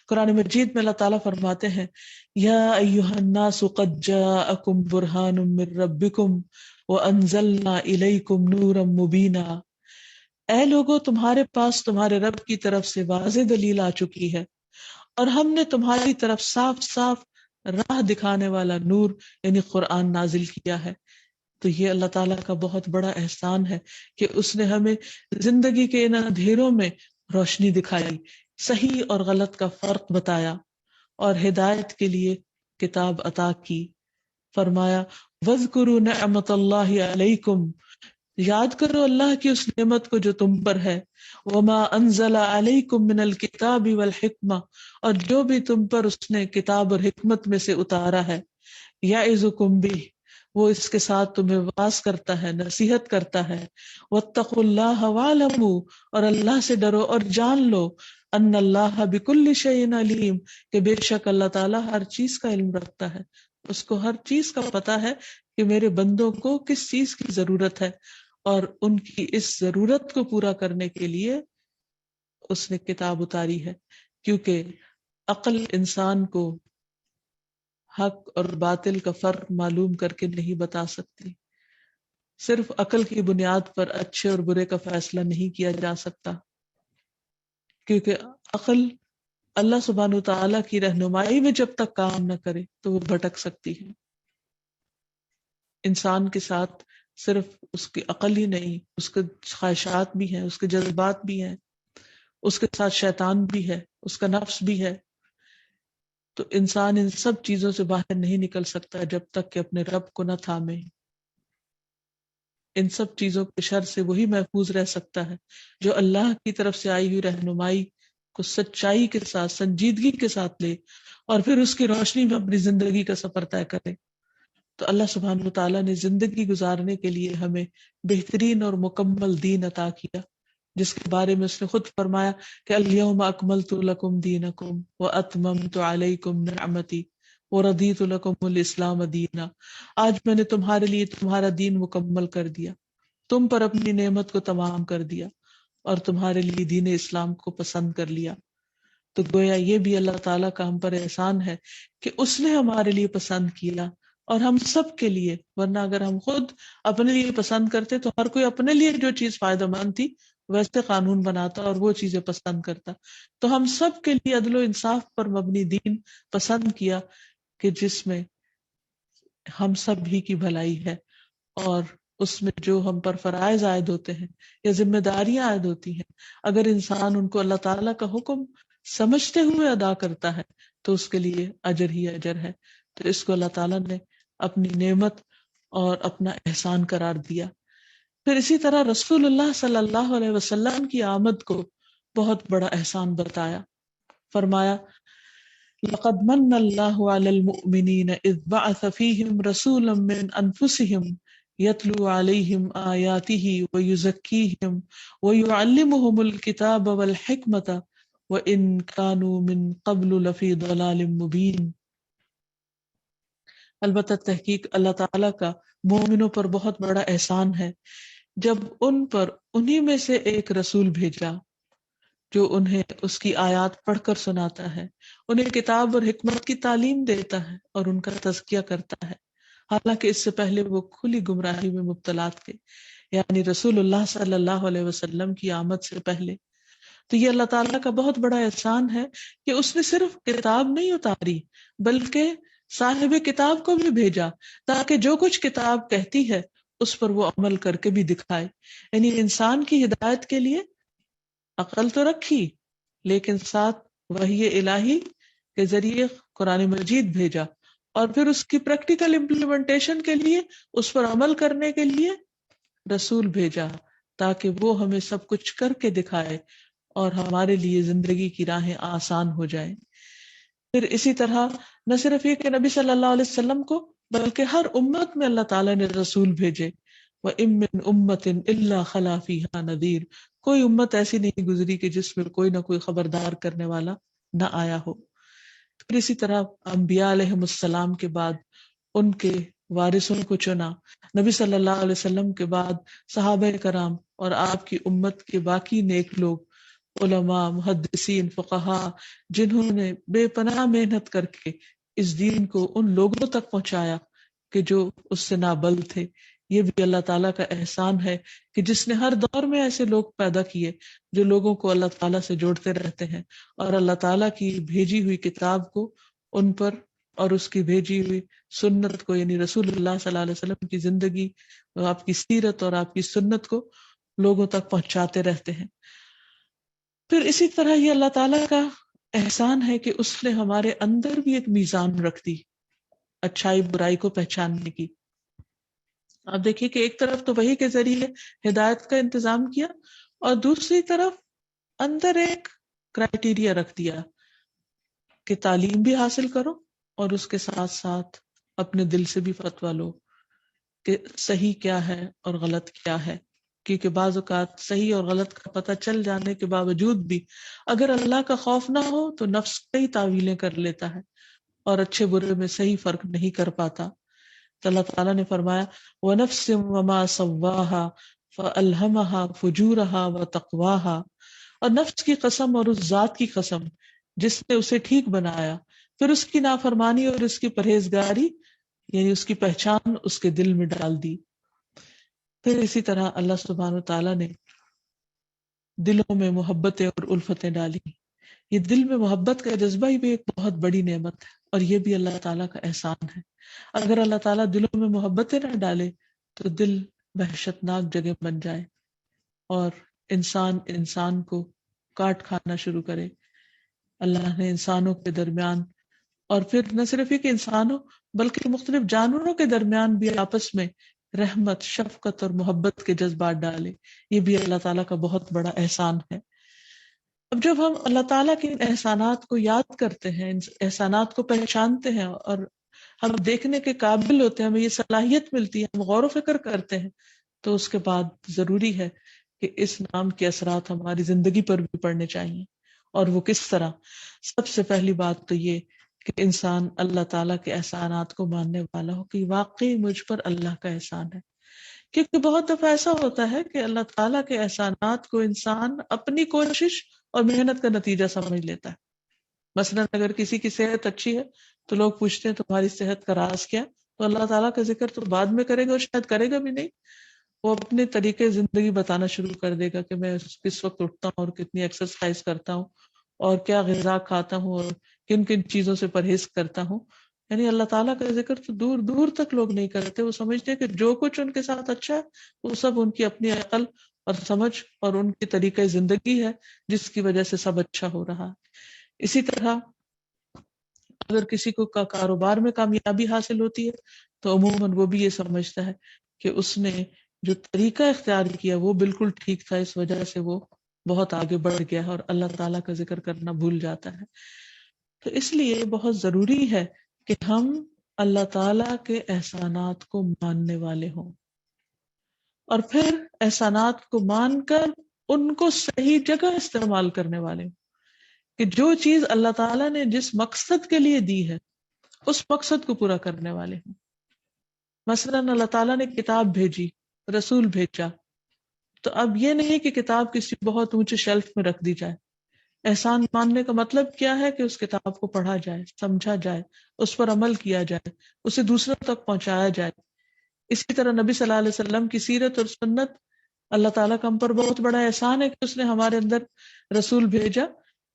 قرآن مجید میں اللہ تعالیٰ فرماتے ہیں یا ایھا الناس قد جاءکم برہان من ربکم وانزلنا الیکم نورا مبینا. اے لوگو تمہارے پاس تمہارے رب کی طرف سے واضح دلیل آ چکی ہے، اور ہم نے تمہاری طرف صاف صاف راہ دکھانے والا نور یعنی قرآن نازل کیا ہے۔ تو یہ اللہ تعالیٰ کا بہت بڑا احسان ہے کہ اس نے ہمیں زندگی کے ان اندھیروں میں روشنی دکھائی، صحیح اور غلط کا فرق بتایا، اور ہدایت کے لیے کتاب عطا کی۔ فرمایا وَاذْكُرُوا نِعْمَةَ اللَّهِ عَلَيْكُمْ، یاد کرو اللہ کی اس نعمت کو جو تم پر ہے، وَمَا أَنزَلَ عَلَيْكُمْ مِنَ الْكِتَابِ وَالْحِكْمَةِ، اور جو بھی تم پر اس نے کتاب اور حکمت میں سے اتارا ہے، یعظکم بہ، وہ اس کے ساتھ تمہیں واعظ کرتا ہے، نصیحت کرتا ہے، واتقوا اللہ واعلموا، اور اللہ سے ڈرو اور جان لو، ان اللہ بکل شیء علیم، کہ بے شک اللہ تعالیٰ ہر چیز کا علم رکھتا ہے، اس کو ہر چیز کا پتہ ہے کہ میرے بندوں کو کس چیز کی ضرورت ہے، اور ان کی اس ضرورت کو پورا کرنے کے لیے اس نے کتاب اتاری ہے، کیونکہ عقل انسان کو حق اور باطل کا فرق معلوم کر کے نہیں بتا سکتی۔ صرف عقل کی بنیاد پر اچھے اور برے کا فیصلہ نہیں کیا جا سکتا، کیونکہ عقل اللہ سبحانہ تعالیٰ کی رہنمائی میں جب تک کام نہ کرے تو وہ بھٹک سکتی ہے۔ انسان کے ساتھ صرف اس کی عقل ہی نہیں، اس کے خواہشات بھی ہیں، اس کے جذبات بھی ہیں، اس کے ساتھ شیطان بھی ہے، اس کا نفس بھی ہے۔ تو انسان ان سب چیزوں سے باہر نہیں نکل سکتا جب تک کہ اپنے رب کو نہ تھامے۔ ان سب چیزوں کے شر سے وہی محفوظ رہ سکتا ہے جو اللہ کی طرف سے آئی ہوئی رہنمائی کو سچائی کے ساتھ، سنجیدگی کے ساتھ لے، اور پھر اس کی روشنی میں اپنی زندگی کا سفر طے کرے۔ تو اللہ سبحانہ وتعالیٰ نے زندگی گزارنے کے لیے ہمیں بہترین اور مکمل دین عطا کیا، جس کے بارے میں اس نے خود فرمایا کہ الیوم اکملت لکم دینکم واتممت علیکم نعمتی وردیت لکم الاسلام دینا، آج میں نے تمہارے لیے تمہارا دین مکمل کر دیا، تم پر اپنی نعمت کو تمام کر دیا، اور تمہارے لیے دین اسلام کو پسند کر لیا۔ تو گویا یہ بھی اللہ تعالیٰ کا ہم پر احسان ہے کہ اس نے ہمارے لیے پسند کیا، اور ہم سب کے لیے، ورنہ اگر ہم خود اپنے لیے پسند کرتے تو ہر کوئی اپنے لیے جو چیز فائدہ مند تھی ویسے قانون بناتا اور وہ چیزیں پسند کرتا۔ تو ہم سب کے لیے عدل و انصاف پر مبنی دین پسند کیا کہ جس میں ہم سب ہی کی بھلائی ہے، اور اس میں جو ہم پر فرائض عائد ہوتے ہیں یا ذمہ داریاں عائد ہوتی ہیں، اگر انسان ان کو اللہ تعالیٰ کا حکم سمجھتے ہوئے ادا کرتا ہے تو اس کے لیے اجر ہی اجر ہے۔ تو اس کو اللہ تعالیٰ نے اپنی نعمت اور اپنا احسان قرار دیا۔ پھر اسی طرح رسول اللہ صلی اللہ علیہ وسلم کی آمد کو بہت بڑا احسان بتایا۔ فرمایا لقد من اللہ علی المؤمنین اذ بعث فیہم رسولا من انفسہم یتلو علیہم آیاتہ ویزکیہم ویعلمہم الکتاب والحکمۃ وان کانوا من قبل لفی ضلال مبین۔ البتہ تحقیق اللہ تعالیٰ کا مومنوں پر بہت بڑا احسان ہے جب ان پر انہی میں سے ایک رسول بھیجا جو انہیں اس کی آیات پڑھ کر سناتا ہے، انہیں کتاب اور حکمت کی تعلیم دیتا ہے اور ان کا تزکیہ کرتا ہے، حالانکہ اس سے پہلے وہ کھلی گمراہی میں مبتلا تھے، یعنی رسول اللہ صلی اللہ علیہ وسلم کی آمد سے پہلے۔ تو یہ اللہ تعالیٰ کا بہت بڑا احسان ہے کہ اس نے صرف کتاب نہیں اتاری بلکہ صاحب کتاب کو بھی بھیجا تاکہ جو کچھ کتاب کہتی ہے اس پر وہ عمل کر کے بھی دکھائے۔ یعنی انسان کی ہدایت کے لیے عقل تو رکھی، لیکن ساتھ وحی الہی کے ذریعے قرآن مجید بھیجا، اور پھر اس کی پریکٹیکل امپلیمنٹیشن کے لیے، اس پر عمل کرنے کے لیے رسول بھیجا تاکہ وہ ہمیں سب کچھ کر کے دکھائے اور ہمارے لیے زندگی کی راہیں آسان ہو جائیں۔ پھر اسی طرح نہ صرف یہ کہ نبی صلی اللہ علیہ وسلم کو، بلکہ ہر امت میں اللہ تعالیٰ نے رسول بھیجے۔ وَإِن مِّنْ أُمَّةٍ إِلَّا خَلَا فِيهَا نَذِيرٌ، کوئی امت ایسی نہیں گزری کہ جس میں کوئی نہ کوئی خبردار کرنے والا نہ آیا ہو۔ پھر اسی طرح انبیاء علیہ السلام کے بعد ان کے وارثوں کو چنا، نبی صلی اللہ علیہ وسلم کے بعد صحابہ کرام اور آپ کی امت کے باقی نیک لوگ، علماء، محدثین، فقہاء، جنہوں نے بے پناہ محنت کر کے اس دین کو ان لوگوں تک پہنچایا کہ جو اس سے نابلد تھے، یہ بھی اللہ تعالیٰ کا احسان ہے کہ جس نے ہر دور میں ایسے لوگ پیدا کیے جو لوگوں کو اللہ تعالیٰ سے جوڑتے رہتے ہیں، اور اللہ تعالیٰ کی بھیجی ہوئی کتاب کو ان پر اور اس کی بھیجی ہوئی سنت کو، یعنی رسول اللہ صلی اللہ علیہ وسلم کی زندگی، آپ کی سیرت اور آپ کی سنت کو لوگوں تک پہنچاتے رہتے ہیں۔ پھر اسی طرح یہ اللہ تعالیٰ کا احسان ہے کہ اس نے ہمارے اندر بھی ایک میزان رکھ دی اچھائی برائی کو پہچاننے کی۔ آپ دیکھیے کہ ایک طرف تو وحی کے ذریعے ہدایت کا انتظام کیا، اور دوسری طرف اندر ایک کرائٹیریا رکھ دیا کہ تعلیم بھی حاصل کرو اور اس کے ساتھ ساتھ اپنے دل سے بھی فتویٰ لو کہ صحیح کیا ہے اور غلط کیا ہے، کیونکہ بعض اوقات صحیح اور غلط کا پتہ چل جانے کے باوجود بھی اگر اللہ کا خوف نہ ہو تو نفس کئی تعویلیں کر لیتا ہے اور اچھے برے میں صحیح فرق نہیں کر پاتا۔ تو اللہ تعالیٰ نے فرمایا وَنَفْسٍ وَمَا سَوَّاهَا فَأَلْهَمَهَا فُجُورَهَا وَتَقْوَاهَا، اور نفس کی قسم اور اس ذات کی قسم جس نے اسے ٹھیک بنایا، پھر اس کی نافرمانی اور اس کی پرہیزگاری یعنی اس کی پہچان اس کے دل میں ڈال دی۔ پھر اسی طرح اللہ سبحانہ وتعالیٰ نے دلوں میں محبتیں اور الفتیں ڈالی۔ یہ دل میں محبت کا جذبہ ہی بھی ایک بہت بڑی نعمت ہے، اور یہ بھی اللہ تعالیٰ کا احسان ہے۔ اگر اللہ تعالیٰ دلوں میں محبتیں نہ ڈالے تو دل وحشتناک جگہ بن جائے اور انسان کو کاٹ کھانا شروع کرے۔ اللہ نے انسانوں کے درمیان، اور پھر نہ صرف یہ کہ انسانوں بلکہ مختلف جانوروں کے درمیان بھی آپس میں رحمت، شفقت اور محبت کے جذبات ڈالے۔ یہ بھی اللہ تعالیٰ کا بہت بڑا احسان ہے۔ اب جب ہم اللہ تعالیٰ کے ان احسانات کو یاد کرتے ہیں، ان احسانات کو پہچانتے ہیں اور ہم دیکھنے کے قابل ہوتے ہیں، ہمیں یہ صلاحیت ملتی ہے، ہم غور و فکر کرتے ہیں، تو اس کے بعد ضروری ہے کہ اس نام کے اثرات ہماری زندگی پر بھی پڑنے چاہیے۔ اور وہ کس طرح؟ سب سے پہلی بات تو یہ کہ انسان اللہ تعالیٰ کے احسانات کو ماننے والا ہو کہ واقعی مجھ پر اللہ کا احسان ہے۔ کیونکہ بہت دفعہ ایسا ہوتا ہے کہ اللہ تعالیٰ کے احسانات کو انسان اپنی کوشش اور محنت کا نتیجہ سمجھ لیتا ہے۔ مثلا اگر کسی کی صحت اچھی ہے تو لوگ پوچھتے ہیں تمہاری صحت کا راز کیا؟ تو اللہ تعالیٰ کا ذکر تو بعد میں کرے گا، اور شاید کرے گا بھی نہیں، وہ اپنے طریقے زندگی بتانا شروع کر دے گا کہ میں کس وقت اٹھتا ہوں اور کتنی ایکسرسائز کرتا ہوں اور کیا غذا کھاتا ہوں اور کن کن چیزوں سے پرہیز کرتا ہوں۔ یعنی اللہ تعالیٰ کا ذکر تو دور دور تک لوگ نہیں کرتے، وہ سمجھتے ہیں کہ جو کچھ ان کے ساتھ اچھا ہے وہ سب ان کی اپنی عقل اور سمجھ اور ان کی طریقہ زندگی ہے جس کی وجہ سے سب اچھا ہو رہا ہے۔ اسی طرح اگر کسی کو کاروبار میں کامیابی حاصل ہوتی ہے تو عموماً وہ بھی یہ سمجھتا ہے کہ اس نے جو طریقہ اختیار کیا وہ بالکل ٹھیک تھا، اس وجہ سے وہ بہت آگے بڑھ گیا اور اللہ تعالیٰ کا ذکر کرنا بھول جاتا ہے۔ تو اس لیے بہت ضروری ہے کہ ہم اللہ تعالیٰ کے احسانات کو ماننے والے ہوں، اور پھر احسانات کو مان کر ان کو صحیح جگہ استعمال کرنے والے ہوں، کہ جو چیز اللہ تعالیٰ نے جس مقصد کے لیے دی ہے اس مقصد کو پورا کرنے والے ہوں۔ مثلا اللہ تعالیٰ نے کتاب بھیجی، رسول بھیجا، تو اب یہ نہیں کہ کتاب کسی بہت اونچے شیلف میں رکھ دی جائے۔ احسان ماننے کا مطلب کیا ہے کہ اس کتاب کو پڑھا جائے، سمجھا جائے، اس پر عمل کیا جائے، اسے دوسروں تک پہنچایا جائے۔ اسی طرح نبی صلی اللہ علیہ وسلم کی سیرت اور سنت، اللہ تعالیٰ کا ہم پر بہت بڑا احسان ہے کہ اس نے ہمارے اندر رسول بھیجا،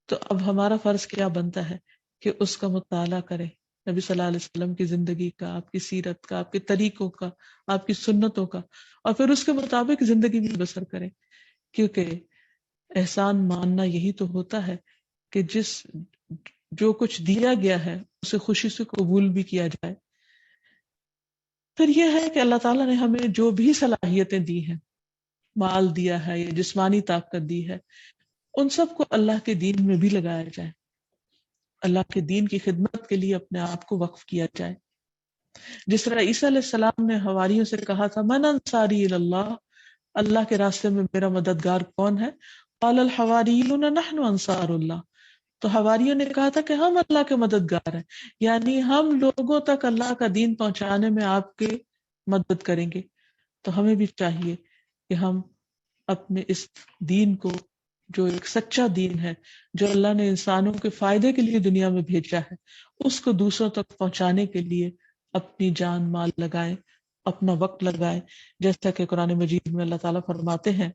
تو اب ہمارا فرض کیا بنتا ہے کہ اس کا مطالعہ کریں، نبی صلی اللہ علیہ وسلم کی زندگی کا، آپ کی سیرت کا، آپ کے طریقوں کا، آپ کی سنتوں کا، اور پھر اس کے مطابق زندگی بھی بسر کریں۔ کیونکہ احسان ماننا یہی تو ہوتا ہے کہ جو کچھ دیا گیا ہے اسے خوشی سے قبول بھی کیا جائے۔ پھر یہ ہے کہ اللہ تعالیٰ نے ہمیں جو بھی صلاحیتیں دی ہیں، مال دیا ہے یا جسمانی طاقت دی ہے، ان سب کو اللہ کے دین میں بھی لگایا جائے، اللہ کے دین کی خدمت کے لیے اپنے آپ کو وقف کیا جائے۔ جس طرح عیسیٰ علیہ السلام نے حواریوں سے کہا تھا من انصاری اللہ، اللہ کے راستے میں میرا مددگار کون ہے؟ قال الحواریون نحن انصار اللہ، تو حواریوں نے کہا تھا کہ ہم اللہ کے مددگار ہیں، یعنی ہم لوگوں تک اللہ کا دین پہنچانے میں آپ کے مدد کریں گے۔ تو ہمیں بھی چاہیے کہ ہم اپنے اس دین کو، جو ایک سچا دین ہے، جو اللہ نے انسانوں کے فائدے کے لیے دنیا میں بھیجا ہے، اس کو دوسروں تک پہنچانے کے لیے اپنی جان مال لگائیں اپنا وقت لگائیں، جیسا کہ قرآن مجید میں اللہ تعالیٰ فرماتے ہیں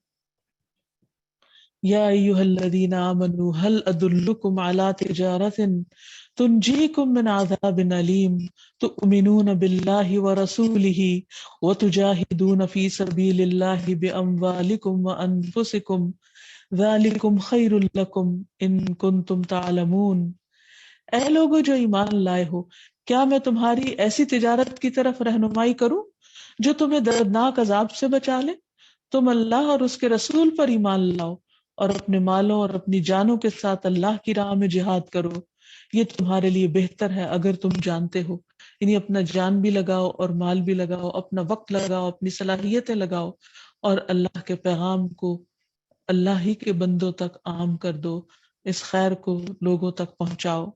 یا ایھا الذین آمنوا هل ادلکم علی تجارۃ تنجیکم من عذاب علیم تؤمنون باللہ ورسولہ وتجاہدون فی سبیل اللہ باموالکم وانفسکم ذالکم خیر لکم ان کنتم تعلمون۔ اے لوگو جو ایمان لائے ہو، کیا میں تمہاری ایسی تجارت کی طرف رہنمائی کروں جو تمہیں دردناک عذاب سے بچا لے؟ تم اللہ اور اس کے رسول پر ایمان لاؤ اور اپنے مالوں اور اپنی جانوں کے ساتھ اللہ کی راہ میں جہاد کرو، یہ تمہارے لیے بہتر ہے اگر تم جانتے ہو۔ یعنی اپنا جان بھی لگاؤ اور مال بھی لگاؤ، اپنا وقت لگاؤ، اپنی صلاحیتیں لگاؤ، اور اللہ کے پیغام کو اللہ ہی کے بندوں تک عام کر دو، اس خیر کو لوگوں تک پہنچاؤ۔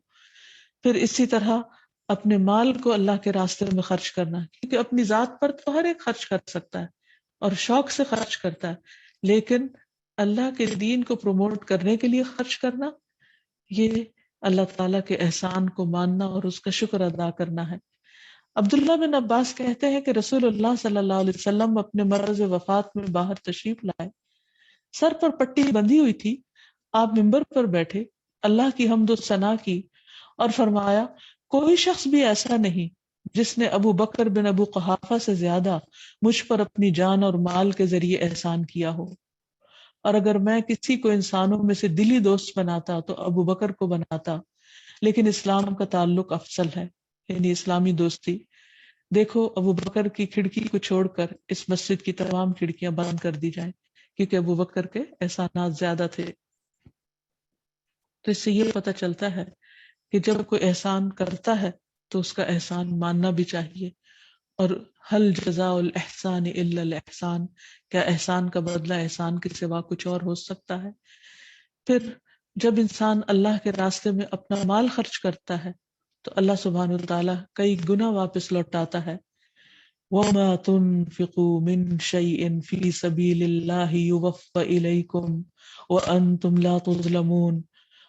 پھر اسی طرح اپنے مال کو اللہ کے راستے میں خرچ کرنا، کیونکہ اپنی ذات پر تو ہر ایک خرچ کر سکتا ہے اور شوق سے خرچ کرتا ہے، لیکن اللہ کے دین کو پروموٹ کرنے کے لیے خرچ کرنا، یہ اللہ تعالیٰ کے احسان کو ماننا اور اس کا شکر ادا کرنا ہے۔ عبداللہ بن عباس کہتے ہیں کہ رسول اللہ صلی اللہ علیہ وسلم اپنے مرض وفات میں باہر تشریف لائے، سر پر پٹی بندھی ہوئی تھی، آپ منبر پر بیٹھے، اللہ کی حمد و ثنا کی اور فرمایا کوئی شخص بھی ایسا نہیں جس نے ابو بکر بن ابو قحافہ سے زیادہ مجھ پر اپنی جان اور مال کے ذریعے احسان کیا ہو، اور اگر میں کسی کو انسانوں میں سے دلی دوست بناتا تو ابو بکر کو بناتا، لیکن اسلام کا تعلق افضل ہے، یعنی اسلامی دوستی۔ دیکھو ابو بکر کی کھڑکی کو چھوڑ کر اس مسجد کی تمام کھڑکیاں بند کر دی جائیں، کیونکہ ابو بکر کے احسانات زیادہ تھے۔ تو اس سے یہ پتہ چلتا ہے کہ جب کوئی احسان کرتا ہے تو اس کا احسان ماننا بھی چاہیے، اور حل جزاء الاحسان الا الاحسان، کیا احسان کا بدلہ احسان کے سوا کچھ اور ہو سکتا ہے؟ پھر جب انسان اللہ کے راستے میں اپنا مال خرچ کرتا ہے تو اللہ سبحانہ وتعالی کئی گنا واپس لوٹاتا ہے۔ وَمَا تُنْفِقُوا مِنْ شَيْءٍ فِي سَبِيلِ اللَّهِ يُوَفَّ إِلَيْكُمْ وَأَنْتُمْ لَا تُظْلَمُونَ،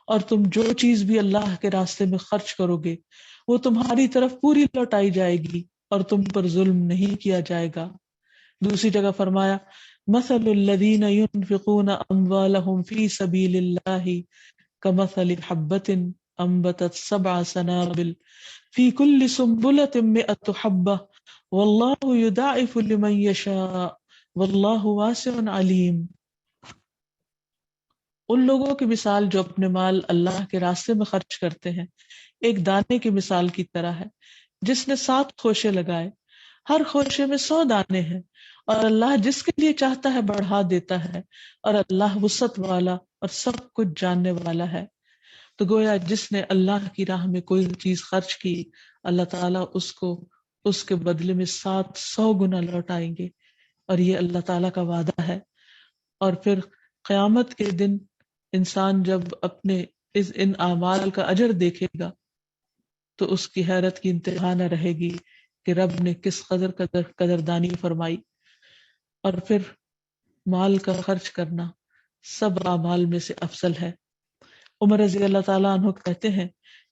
اور تم جو چیز بھی اللہ کے راستے میں خرچ کرو گے وہ تمہاری طرف پوری لوٹائی جائے گی اور تم پر ظلم نہیں کیا جائے گا۔ دوسری جگہ فرمایا مثل الذین ينفقون اموالهم فی سبیل اللہ کمثل حبۃ انبتت 7 سنابل فی کل سنبلۃ 100 حبۃ واللہ یضاعف لمن یشاء واللہ واسع علیم۔ ان لوگوں کی مثال جو اپنے مال اللہ کے راستے میں خرچ کرتے ہیں ایک دانے کی مثال کی طرح ہے جس نے 7 خوشے لگائے، ہر خوشے میں 100 دانے ہیں، اور اللہ جس کے لیے چاہتا ہے بڑھا دیتا ہے، اور اللہ وسعت والا اور سب کچھ جاننے والا ہے۔ تو گویا جس نے اللہ کی راہ میں کوئی چیز خرچ کی، اللہ تعالیٰ اس کو اس کے بدلے میں 700 گنا لوٹائیں گے، اور یہ اللہ تعالیٰ کا وعدہ ہے۔ اور پھر قیامت کے دن انسان جب اپنے ان اعمال کا اجر دیکھے گا تو اس کی حیرت کی انتہا نہ رہے گی کہ رب نے کس قدردانی فرمائی۔ اور پھر مال کا خرچ کرنا سب اعمال میں سے افضل ہے۔ عمر رضی اللہ تعالیٰ عنہ کہتے ہیں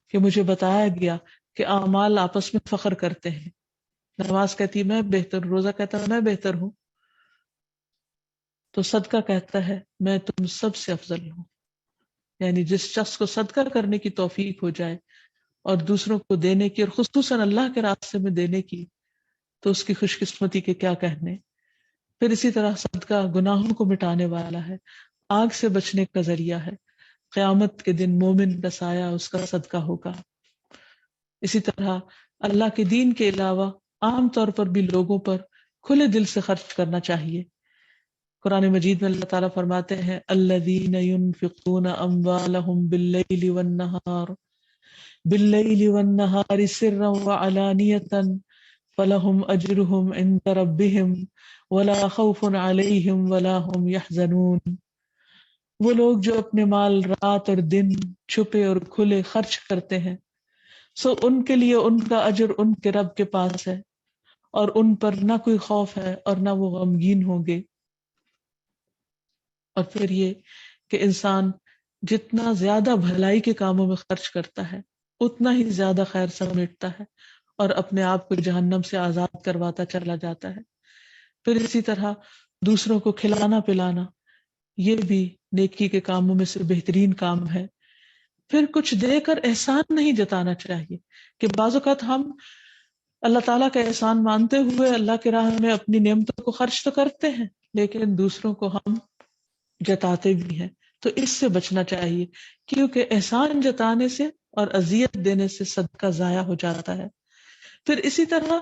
کہ مجھے بتایا گیا کہ اعمال آپس میں فخر کرتے ہیں، نماز کہتی میں بہتر ہوں، روزہ کہتا میں بہتر ہوں، تو صدقہ کہتا ہے میں تم سب سے افضل ہوں۔ یعنی جس شخص کو صدقہ کرنے کی توفیق ہو جائے اور دوسروں کو دینے کی، اور خصوصاً اللہ کے راستے میں دینے کی، تو اس کی خوش قسمتی کے کیا کہنے۔ پھر اسی طرح صدقہ گناہوں کو مٹانے والا ہے، آگ سے بچنے کا ذریعہ ہے، قیامت کے دن مومن کا سایہ اس کا صدقہ ہوگا۔ اسی طرح اللہ کے دین کے علاوہ عام طور پر بھی لوگوں پر کھلے دل سے خرچ کرنا چاہیے۔ قرآن مجید میں اللہ تعالیٰ فرماتے ہیں الذین ينفقون اموالهم باللیل والنہار سرا وعلانیۃ فلہم اجرہم عند ربہم ولا خوف علیہم ولا ہم یحزنون۔ وہ لوگ جو اپنے مال رات اور دن چھپے اور کھلے خرچ کرتے ہیں، سو ان کے لیے ان کا اجر ان کے رب کے پاس ہے، اور ان پر نہ کوئی خوف ہے اور نہ وہ غمگین ہوں گے۔ اور پھر یہ کہ انسان جتنا زیادہ بھلائی کے کاموں میں خرچ کرتا ہے اتنا ہی زیادہ خیر سمیٹتا ہے، اور اپنے آپ کو جہنم سے آزاد کرواتا چلا جاتا ہے۔ پھر اسی طرح دوسروں کو کھلانا پلانا، یہ بھی نیکی کے کاموں میں سے بہترین کام ہے۔ پھر کچھ دے کر احسان نہیں جتانا چاہیے، کہ بعض اوقات ہم اللہ تعالیٰ کا احسان مانتے ہوئے اللہ کی راہ میں اپنی نعمتوں کو خرچ تو کرتے ہیں، لیکن دوسروں کو ہم جتاتے بھی ہیں، تو اس سے بچنا چاہیے، کیونکہ احسان جتانے سے اور اذیت دینے سے صدقہ ضائع ہو جاتا ہے۔ پھر اسی طرح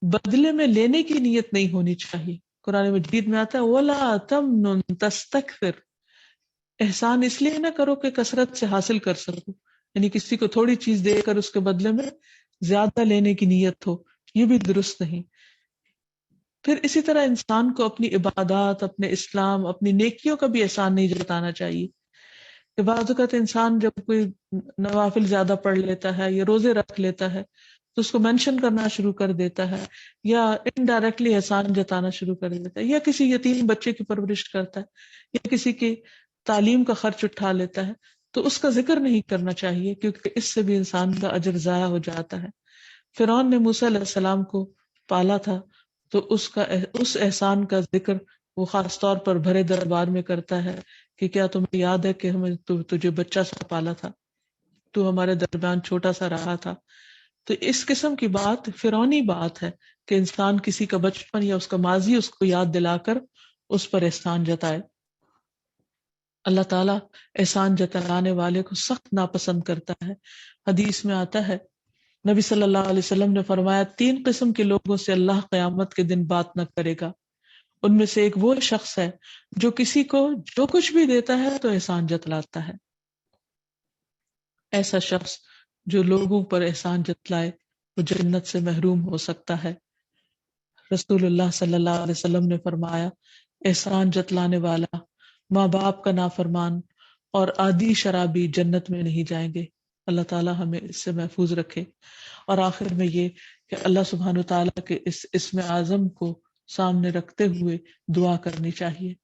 بدلے میں لینے کی نیت نہیں ہونی چاہیے۔ قرآن مجید میں آتا ہے وَلَا تَمْنُن تَسْتَكْثِرْ، احسان اس لیے نہ کرو کہ کثرت سے حاصل کر سکو، یعنی کسی کو تھوڑی چیز دے کر اس کے بدلے میں زیادہ لینے کی نیت ہو، یہ بھی درست نہیں۔ پھر اسی طرح انسان کو اپنی عبادات، اپنے اسلام، اپنی نیکیوں کا بھی احسان نہیں جتانا چاہیے، کہ بعض اوقات انسان جب کوئی نوافل زیادہ پڑھ لیتا ہے یا روزے رکھ لیتا ہے تو اس کو مینشن کرنا شروع کر دیتا ہے، یا انڈائریکٹلی احسان جتانا شروع کر دیتا ہے، یا کسی یتیم بچے کی پرورش کرتا ہے، یا کسی کی تعلیم کا خرچ اٹھا لیتا ہے، تو اس کا ذکر نہیں کرنا چاہیے، کیونکہ اس سے بھی انسان کا اجر ضائع ہو جاتا ہے۔ فرعون نے موسیٰ علیہ السلام کو پالا تھا، تو اس احسان کا ذکر وہ خاص طور پر بھرے دربار میں کرتا ہے، کہ کیا تمہیں یاد ہے کہ ہمیں تجھے بچہ سا پالا تھا، تو ہمارے درمیان چھوٹا سا رہا تھا۔ تو اس قسم کی بات فرعونی بات ہے کہ انسان کسی کا بچپن یا اس کا ماضی اس کو یاد دلا کر اس پر احسان جتائے۔ اللہ تعالیٰ احسان جتلانے والے کو سخت ناپسند کرتا ہے۔ حدیث میں آتا ہے، نبی صلی اللہ علیہ وسلم نے فرمایا، 3 قسم کے لوگوں سے اللہ قیامت کے دن بات نہ کرے گا، ان میں سے ایک وہ شخص ہے جو کسی کو جو کچھ بھی دیتا ہے تو احسان جتلاتا ہے۔ ایسا شخص جو لوگوں پر احسان جتلائے وہ جنت سے محروم ہو سکتا ہے۔ رسول اللہ صلی اللہ علیہ وسلم نے فرمایا، احسان جتلانے والا، ماں باپ کا نافرمان اور عادی شرابی جنت میں نہیں جائیں گے۔ اللہ تعالیٰ ہمیں اس سے محفوظ رکھے۔ اور آخر میں یہ کہ اللہ سبحانہ وتعالیٰ کے اس اسم اعظم کو سامنے رکھتے ہوئے دعا کرنی چاہیے۔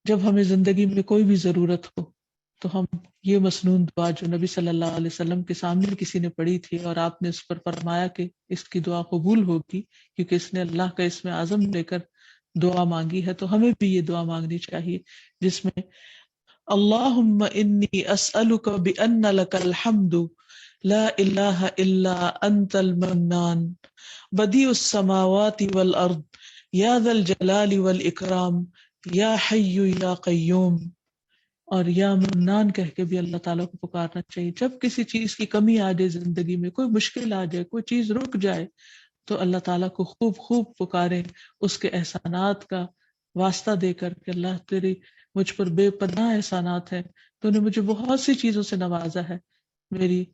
جب ہمیں زندگی میں کوئی بھی ضرورت ہو تو ہم یہ مسنون دعا جو نبی صلی اللہ علیہ وسلم کے سامنے کسی نے پڑھی تھی اور آپ نے اس پر فرمایا کہ اس کی دعا قبول ہوگی کیونکہ اس نے اللہ کا اسم اعظم لے کر دعا مانگی ہے، تو ہمیں بھی یہ دعا مانگنی چاہیے جس میں اللہم انی اسألک بأن لک الحمد لا الہ الا انت المنان بدیع السماوات والارض یا ذا الجلال والاکرام یا حی یا قیوم۔ اور یا منان کہہ کے بھی اللہ تعالیٰ کو پکارنا چاہیے۔ جب کسی چیز کی کمی آ جائے زندگی میں، کوئی مشکل آ جائے، کوئی چیز رک جائے، تو اللہ تعالیٰ کو خوب خوب پکاریں، اس کے احسانات کا واسطہ دے کر کہ اللہ تیری مجھ پر بے پناہ احسانات ہیں، تو نے مجھے بہت سی چیزوں سے نوازا ہے، میری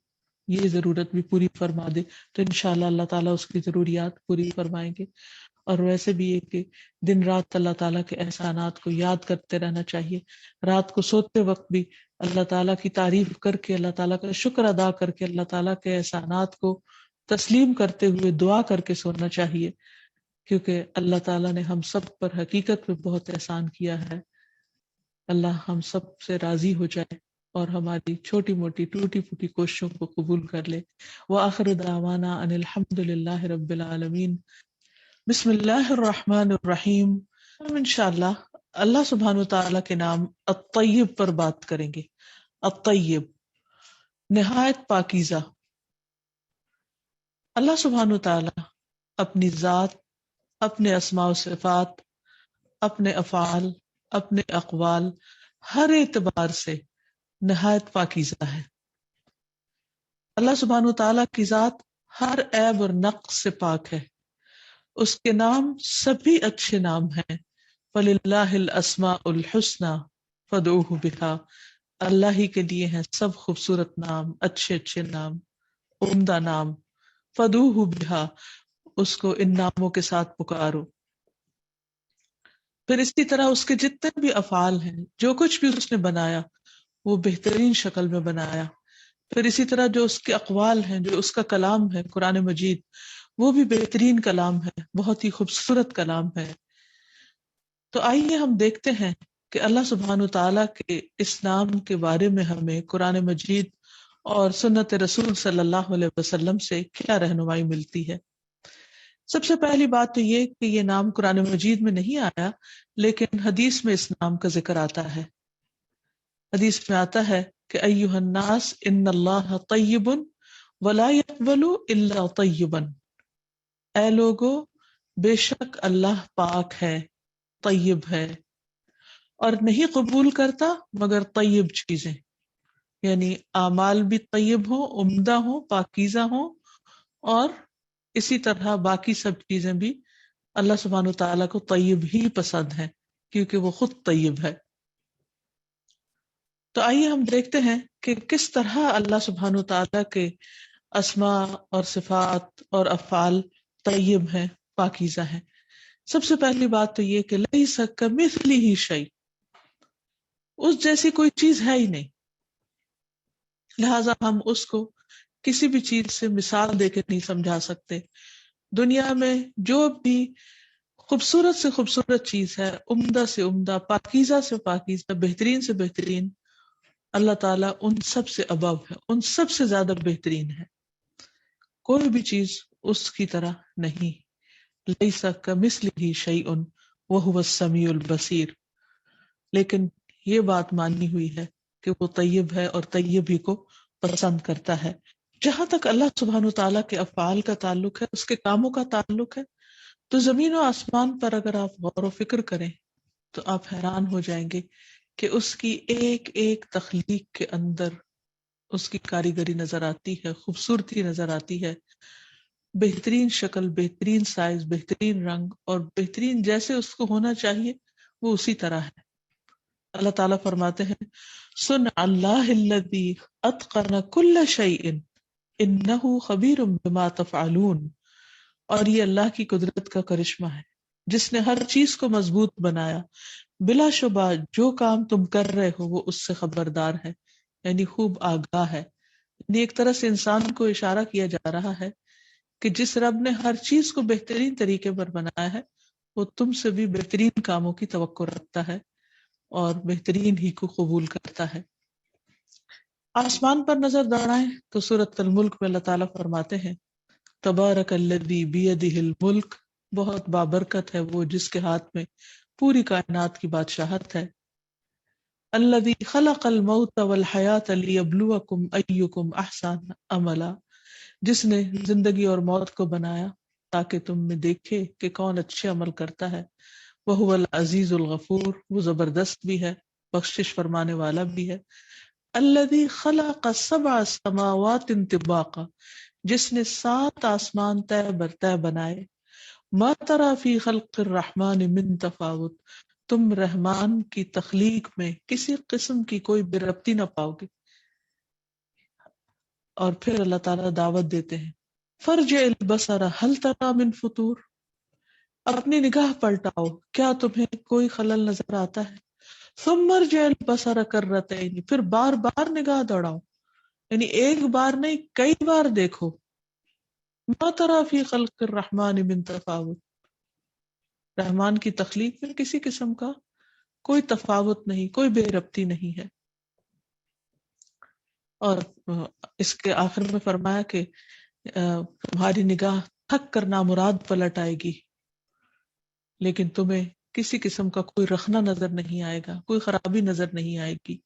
یہ ضرورت بھی پوری فرما دے، تو انشاءاللہ اللہ تعالیٰ اس کی ضروریات پوری فرمائیں گے۔ اور ویسے بھی یہ کہ دن رات اللہ تعالیٰ کے احسانات کو یاد کرتے رہنا چاہیے، رات کو سوتے وقت بھی اللہ تعالیٰ کی تعریف کر کے، اللہ تعالیٰ کا شکر ادا کر کے، اللہ تعالیٰ کے احسانات کو تسلیم کرتے ہوئے دعا کر کے سونا چاہیے، کیونکہ اللہ تعالیٰ نے ہم سب پر حقیقت میں بہت احسان کیا ہے۔ اللہ ہم سب سے راضی ہو جائے اور ہماری چھوٹی موٹی ٹوٹی پھوٹی کوششوں کو قبول کر لے۔ وآخر دعوانا ان الحمد للہ رب العالمین۔ بسم اللہ الرحمن الرحیم۔ ہم انشاءاللہ اللہ سبحانہ وتعالیٰ کے نام الطیب پر بات کریں گے۔ الطیب، نہایت پاکیزہ۔ اللہ سبحانہ وتعالیٰ اپنی ذات، اپنے اسماء و صفات، اپنے افعال، اپنے اقوال، ہر اعتبار سے نہایت پاکیزہ ہے۔ اللہ سبحانہ وتعالیٰ کی ذات ہر عیب اور نقص سے پاک ہے۔ اس کے نام سبھی اچھے نام ہیں۔ وَلِلَّهِ الْأَسْمَاءُ الْحُسْنَى فَادْعُوهُ بِهَا، اللہ ہی کے لیے ہیں سب خوبصورت نام، اچھے اچھے نام، عمدہ نام۔ فَادْعُوهُ بِهَا، اس کو ان ناموں کے ساتھ پکارو۔ پھر اسی طرح اس کے جتنے بھی افعال ہیں، جو کچھ بھی اس نے بنایا وہ بہترین شکل میں بنایا۔ پھر اسی طرح جو اس کے اقوال ہیں، جو اس کا کلام ہے قرآن مجید، وہ بھی بہترین کلام ہے، بہت ہی خوبصورت کلام ہے۔ تو آئیے ہم دیکھتے ہیں کہ اللہ سبحانہ تعالیٰ کے اس نام کے بارے میں ہمیں قرآن مجید اور سنت رسول صلی اللہ علیہ وسلم سے کیا رہنمائی ملتی ہے۔ سب سے پہلی بات تو یہ کہ یہ نام قرآن مجید میں نہیں آیا، لیکن حدیث میں اس نام کا ذکر آتا ہے۔ حدیث میں آتا ہے کہ ایھا الناس ان اللہ طیب ولا يقبل الا طیبا، اے لوگو بے شک اللہ پاک ہے، طیب ہے، اور نہیں قبول کرتا مگر طیب چیزیں، یعنی اعمال بھی طیب ہوں، عمدہ ہوں، پاکیزہ ہوں، اور اسی طرح باقی سب چیزیں بھی اللہ سبحانہ وتعالیٰ کو طیب ہی پسند ہے، کیونکہ وہ خود طیب ہے۔ تو آئیے ہم دیکھتے ہیں کہ کس طرح اللہ سبحانہ وتعالیٰ کے اسماء اور صفات اور افعال طیب ہیں، پاکیزہ ہیں۔ سب سے پہلی بات تو یہ کہ لیس کمثلہ شیء، اس جیسی کوئی چیز ہے ہی نہیں، لہٰذا ہم اس کو کسی بھی چیز سے مثال دے کے نہیں سمجھا سکتے۔ دنیا میں جو بھی خوبصورت سے خوبصورت چیز ہے، عمدہ سے عمدہ، پاکیزہ سے پاکیزہ، بہترین سے بہترین، اللہ تعالیٰ ان سب سے ابو ہے، ان سب سے زیادہ بہترین ہے۔ کوئی بھی چیز اس کی طرح نہیں۔ لیس کمثلہ شیء وہو السمیع البصیر۔ لیکن یہ بات ماننی ہوئی ہے کہ وہ طیب ہے اور طیب ہی کو پسند کرتا ہے۔ جہاں تک اللہ سبحانہ وتعالیٰ کے افعال کا تعلق ہے، اس کے کاموں کا تعلق ہے، تو زمین و آسمان پر اگر آپ غور و فکر کریں تو آپ حیران ہو جائیں گے کہ اس کی ایک ایک تخلیق کے اندر اس کی کاریگری نظر آتی ہے، خوبصورتی نظر آتی ہے، بہترین شکل، بہترین سائز، بہترین رنگ، اور بہترین جیسے اس کو ہونا چاہیے وہ اسی طرح ہے۔ اللہ تعالیٰ فرماتے ہیں سن اللہ الذی اتقن کل شیء انہ خبیر بما تفعلون، اور یہ اللہ کی قدرت کا کرشمہ ہے جس نے ہر چیز کو مضبوط بنایا، بلا شبہ جو کام تم کر رہے ہو وہ اس سے خبردار ہے، یعنی خوب آگاہ ہے۔ یعنی ایک طرح سے انسان کو اشارہ کیا جا رہا ہے کہ جس رب نے ہر چیز کو بہترین طریقے پر بنایا ہے وہ تم سے بھی بہترین کاموں کی توقع رکھتا ہے اور بہترین ہی کو قبول کرتا ہے۔ آسمان پر نظر دوڑائیں تو سورۃ الملک میں اللہ تعالیٰ فرماتے ہیں تبارک الذی بیدہ الملک، بہت بابرکت ہے وہ جس کے ہاتھ میں پوری کائنات کی بادشاہت ہے، الذی خلق الموت والحیاۃ لیبلوکم ایکم احسن عملا، جس نے زندگی اور موت کو بنایا تاکہ تم میں دیکھے کہ کون اچھے عمل کرتا ہے، وہو العزیز الغفور، وہ زبردست بھی ہے، بخشش فرمانے والا بھی ہے، الذی خلق سبع سماوات طباقا، جس نے 7 آسمان طے بر طے بنائے، ما تری فی خلق الرحمن من تفاوت، تم رحمان کی تخلیق میں کسی قسم کی کوئی بے ربطی نہ پاؤ گے۔ اور پھر اللہ تعالیٰ دعوت دیتے ہیں فرجع البصر هل تری من فطور، اپنی نگاہ پلٹاؤ، کیا تمہیں کوئی خلل نظر آتا ہے، ثم ارجع البصر کرتین، پھر بار بار نگاہ دوڑاؤ، یعنی ایک بار نہیں کئی بار دیکھو، ما تری فی خلق الرحمن من تفاوت، رحمان کی تخلیق میں کسی قسم کا کوئی تفاوت نہیں، کوئی بے ربطی نہیں ہے۔ اور اس کے آخر میں فرمایا کہ تمہاری نگاہ تھک کر نامراد پلٹ آئے گی، لیکن تمہیں کسی قسم کا کوئی رخنہ نظر نہیں آئے گا، کوئی خرابی نظر نہیں آئے گی۔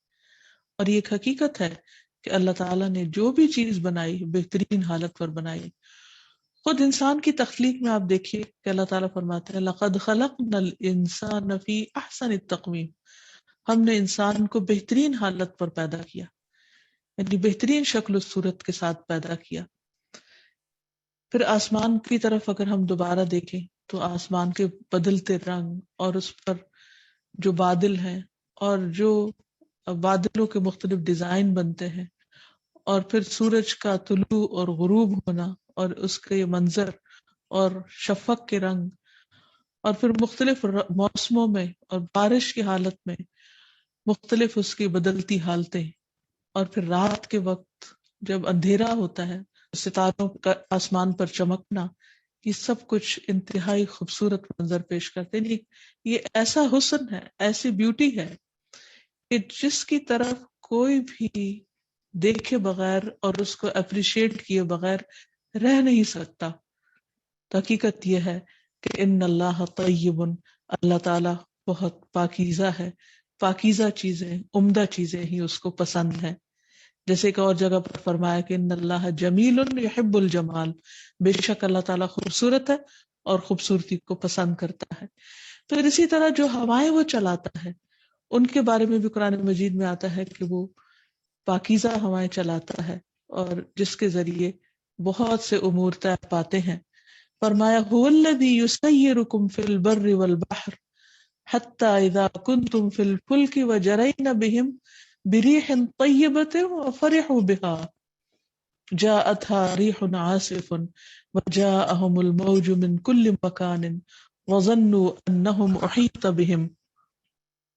اور یہ ایک حقیقت ہے کہ اللہ تعالیٰ نے جو بھی چیز بنائی بہترین حالت پر بنائی۔ خود انسان کی تخلیق میں آپ دیکھیے کہ اللہ تعالیٰ فرماتے ہیں لَقَدْ خَلَقْنَا الْإِنسَانَ فِي أَحْسَنِ التَّقْوِيمِ، ہم نے انسان کو بہترین حالت پر پیدا کیا، یعنی بہترین شکل و صورت کے ساتھ پیدا کیا۔ پھر آسمان کی طرف اگر ہم دوبارہ دیکھیں تو آسمان کے بدلتے رنگ اور اس پر جو بادل ہیں اور جو بادلوں کے مختلف ڈیزائن بنتے ہیں، اور پھر سورج کا طلوع اور غروب ہونا اور اس کے یہ منظر اور شفق کے رنگ، اور پھر مختلف موسموں میں اور بارش کی حالت میں مختلف اس کی بدلتی حالتیں، اور پھر رات کے وقت جب اندھیرا ہوتا ہے ستاروں کا آسمان پر چمکنا، یہ سب کچھ انتہائی خوبصورت منظر پیش کرتے ہیں۔ یہ ایسا حسن ہے، ایسی بیوٹی ہے کہ جس کی طرف کوئی بھی دیکھے بغیر اور اس کو اپریشیٹ کیے بغیر رہ نہیں سکتا۔ تو حقیقت یہ ہے کہ ان اللہ طیب، اللہ تعالیٰ بہت پاکیزہ ہے، پاکیزہ چیزیں، عمدہ چیزیں ہی اس کو پسند ہیں۔ جیسے ایک اور جگہ پر فرمایا کہ ان اللہ جمیل یحب الجمال، بے شک اللہ تعالیٰ خوبصورت ہے اور خوبصورتی کو پسند کرتا ہے۔ پھر اسی طرح جو ہوائیں وہ چلاتا ہے ان کے بارے میں بھی قرآن مجید میں آتا ہے کہ وہ پاکیزہ ہوائیں چلاتا ہے اور جس کے ذریعے بہت سے امور طے پاتے ہیں۔ فرمایا هو الذی یسیرکم فی البر والبحر حتی اذا کنتم فی الفلک وجرین بہم بریح طیبۃ وفرحوا بها جاءتها ريح عاصف وجاءهم الموج من كل مكان وظنوا أنهم أحيط بهم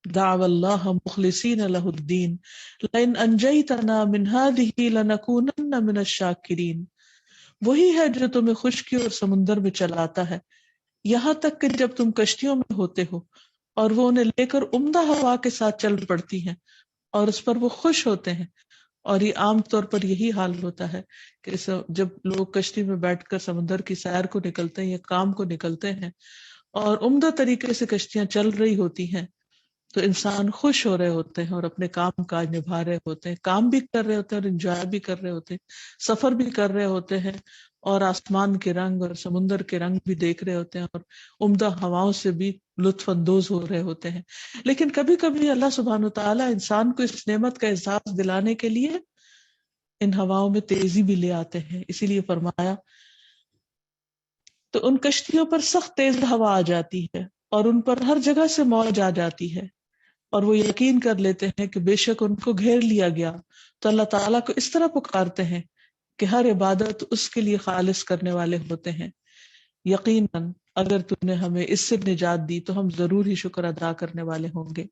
دعوا الله مخلصين له الدين لئن أنجيتنا من هذه لنكونن من الشاكرين۔ وہی ہے جو تمہیں خشکی اور سمندر میں چلاتا ہے یہاں تک کہ جب تم کشتیوں میں ہوتے ہو اور وہ انہیں لے کر عمدہ ہوا کے ساتھ چل پڑتی ہیں اور اس پر وہ خوش ہوتے ہیں۔ اور یہ عام طور پر یہی حال ہوتا ہے کہ جب لوگ کشتی میں بیٹھ کر سمندر کی سیر کو نکلتے ہیں یا کام کو نکلتے ہیں اور عمدہ طریقے سے کشتیاں چل رہی ہوتی ہیں تو انسان خوش ہو رہے ہوتے ہیں اور اپنے کام کاج نبھا رہے ہوتے ہیں، کام بھی کر رہے ہوتے ہیں اور انجوائے بھی کر رہے ہوتے ہیں، سفر بھی کر رہے ہوتے ہیں اور آسمان کے رنگ اور سمندر کے رنگ بھی دیکھ رہے ہوتے ہیں اور عمدہ ہواؤں سے بھی لطف اندوز ہو رہے ہوتے ہیں۔ لیکن کبھی کبھی اللہ سبحانہ وتعالیٰ انسان کو اس نعمت کا احساس دلانے کے لیے ان ہواؤں میں تیزی بھی لے آتے ہیں۔ اسی لیے فرمایا تو ان کشتیوں پر سخت تیز ہوا آ جاتی ہے اور ان پر ہر جگہ سے موج آ جاتی ہے اور وہ یقین کر لیتے ہیں کہ بے شک ان کو گھیر لیا گیا، تو اللہ تعالیٰ کو اس طرح پکارتے ہیں کہ ہر عبادت اس کے لیے خالص کرنے والے ہوتے ہیں۔ یقیناً اگر تم نے ہمیں اس سے نجات دی تو ہم ضرور ہی شکر ادا کرنے والے ہوں گے۔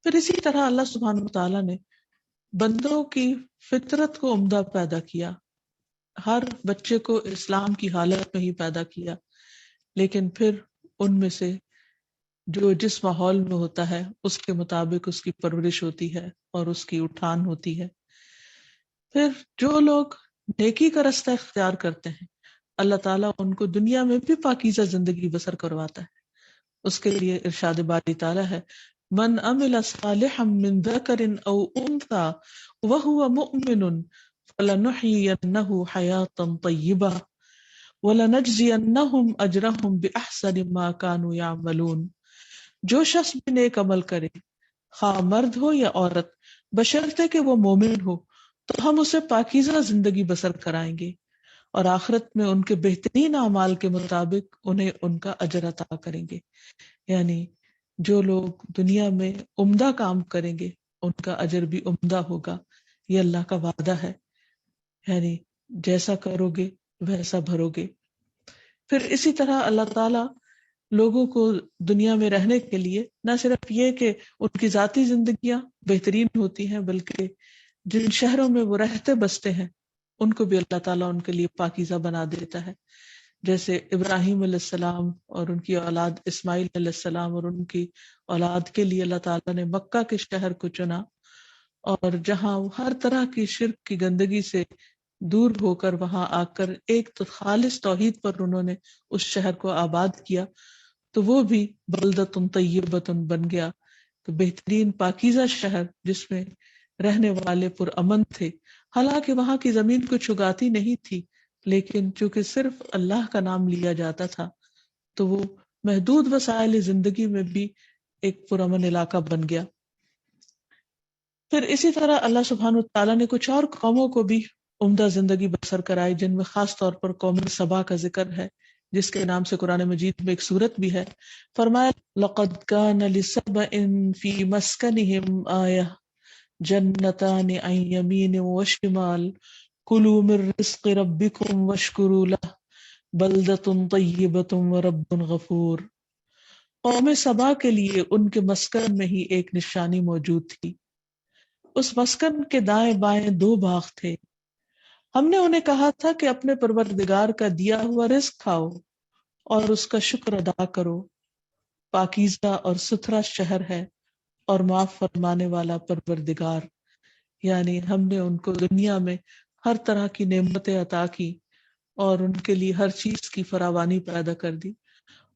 پھر اسی طرح اللہ سبحانہ وتعالیٰ نے بندوں کی فطرت کو عمدہ پیدا کیا، ہر بچے کو اسلام کی حالت میں ہی پیدا کیا، لیکن پھر ان میں سے جو جس ماحول میں ہوتا ہے اس کے مطابق اس کی پرورش ہوتی ہے اور اس کی اٹھان ہوتی ہے۔ پھر جو لوگ نیکی کا رستہ اختیار کرتے ہیں اللہ تعالیٰ ان کو دنیا میں بھی پاکیزہ زندگی بسر کرواتا ہے۔ اس کے لیے ارشاد باری تعالیٰ ہے من عمل صالحا من ذکر او انثى وهو مؤمن فلنحيينه حياة طیبہ وَلَنَجْزِيَنَّهُمْ أَجْرَهُمْ بِأَحْسَنِ مَا كَانُوا يَعْمَلُونَ۔ جو شخص بھی نیک عمل کرے خواہ مرد ہو یا عورت بشرطے کہ وہ مومن ہو تو ہم اسے پاکیزہ زندگی بسر کرائیں گے اور آخرت میں ان کے بہترین اعمال کے مطابق انہیں ان کا اجر عطا کریں گے۔ یعنی جو لوگ دنیا میں عمدہ کام کریں گے ان کا اجر بھی عمدہ ہوگا، یہ اللہ کا وعدہ ہے، یعنی جیسا کرو گے ویسا بھرو گے۔ پھر اسی طرح اللہ تعالیٰ لوگوں کو دنیا میں رہنے کے لیے نہ صرف یہ کہ ان کی ذاتی زندگیاں بہترین ہوتی ہیں بلکہ جن شہروں میں وہ رہتے بستے ہیں ان کو بھی اللہ تعالیٰ ان کے لیے پاکیزہ بنا دیتا ہے۔ جیسے ابراہیم علیہ السلام اور ان کی اولاد اسماعیل علیہ السلام اور ان کی اولاد کے لیے اللہ تعالیٰ نے مکہ کے شہر کو چنا، اور جہاں وہ ہر طرح کی شرک کی گندگی سے دور ہو کر وہاں آ کر ایک تو خالص توحید پر انہوں نے اس شہر کو آباد کیا، تو وہ بھی بلدۃ طیبۃ بن گیا کہ بہترین پاکیزہ شہر جس میں رہنے والے پرامن تھے۔ حالانکہ وہاں کی زمین کچھ اگاتی نہیں تھی لیکن چونکہ صرف اللہ کا نام لیا جاتا تھا تو وہ محدود وسائل زندگی میں بھی ایک پرامن علاقہ بن گیا۔ پھر اسی طرح اللہ سبحانہ تعالیٰ نے کچھ اور قوموں کو بھی عمدہ زندگی بسر کرائی، جن میں خاص طور پر قوم سبا کا ذکر ہے جس کے نام سے قرآن مجید میں ایک سورت بھی ہے۔ فرمایا لقد كان لسبأ في مسكنهم آية جنتان عن يمين وشمال كلوا من رزق ربكم واشكروا له بلدة طيبة ورب غفور۔ قوم سبا کے لیے ان کے مسکن میں ہی ایک نشانی موجود تھی، اس مسکن کے دائیں بائیں دو باغ تھے، ہم نے انہیں کہا تھا کہ اپنے پروردگار کا دیا ہوا رزق کھاؤ اور اس کا شکر ادا کرو، پاکیزہ اور ستھرا شہر ہے اور معاف فرمانے والا پروردگار۔ یعنی ہم نے ان کو دنیا میں ہر طرح کی نعمتیں عطا کی اور ان کے لیے ہر چیز کی فراوانی پیدا کر دی.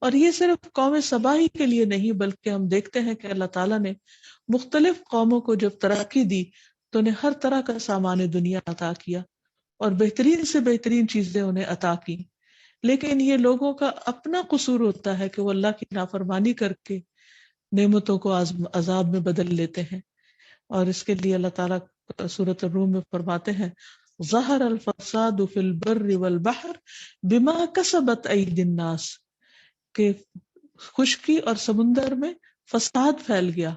اور یہ صرف قوم سبا ہی کے لیے نہیں، بلکہ ہم دیکھتے ہیں کہ اللہ تعالیٰ نے مختلف قوموں کو جب ترقی دی تو انہیں ہر طرح کا سامان دنیا عطا کیا اور بہترین سے بہترین چیزیں انہیں عطا کی. لیکن یہ لوگوں کا اپنا قصور ہوتا ہے کہ وہ اللہ کی نافرمانی کر کے نعمتوں کو عذاب میں بدل لیتے ہیں. اور اس کے لیے اللہ تعالیٰ سورۃ الروم میں فرماتے ہیں ظہر الفساد فی البر والبحر بما کسبت ایدی الناس، کہ خشکی اور سمندر میں فساد پھیل گیا.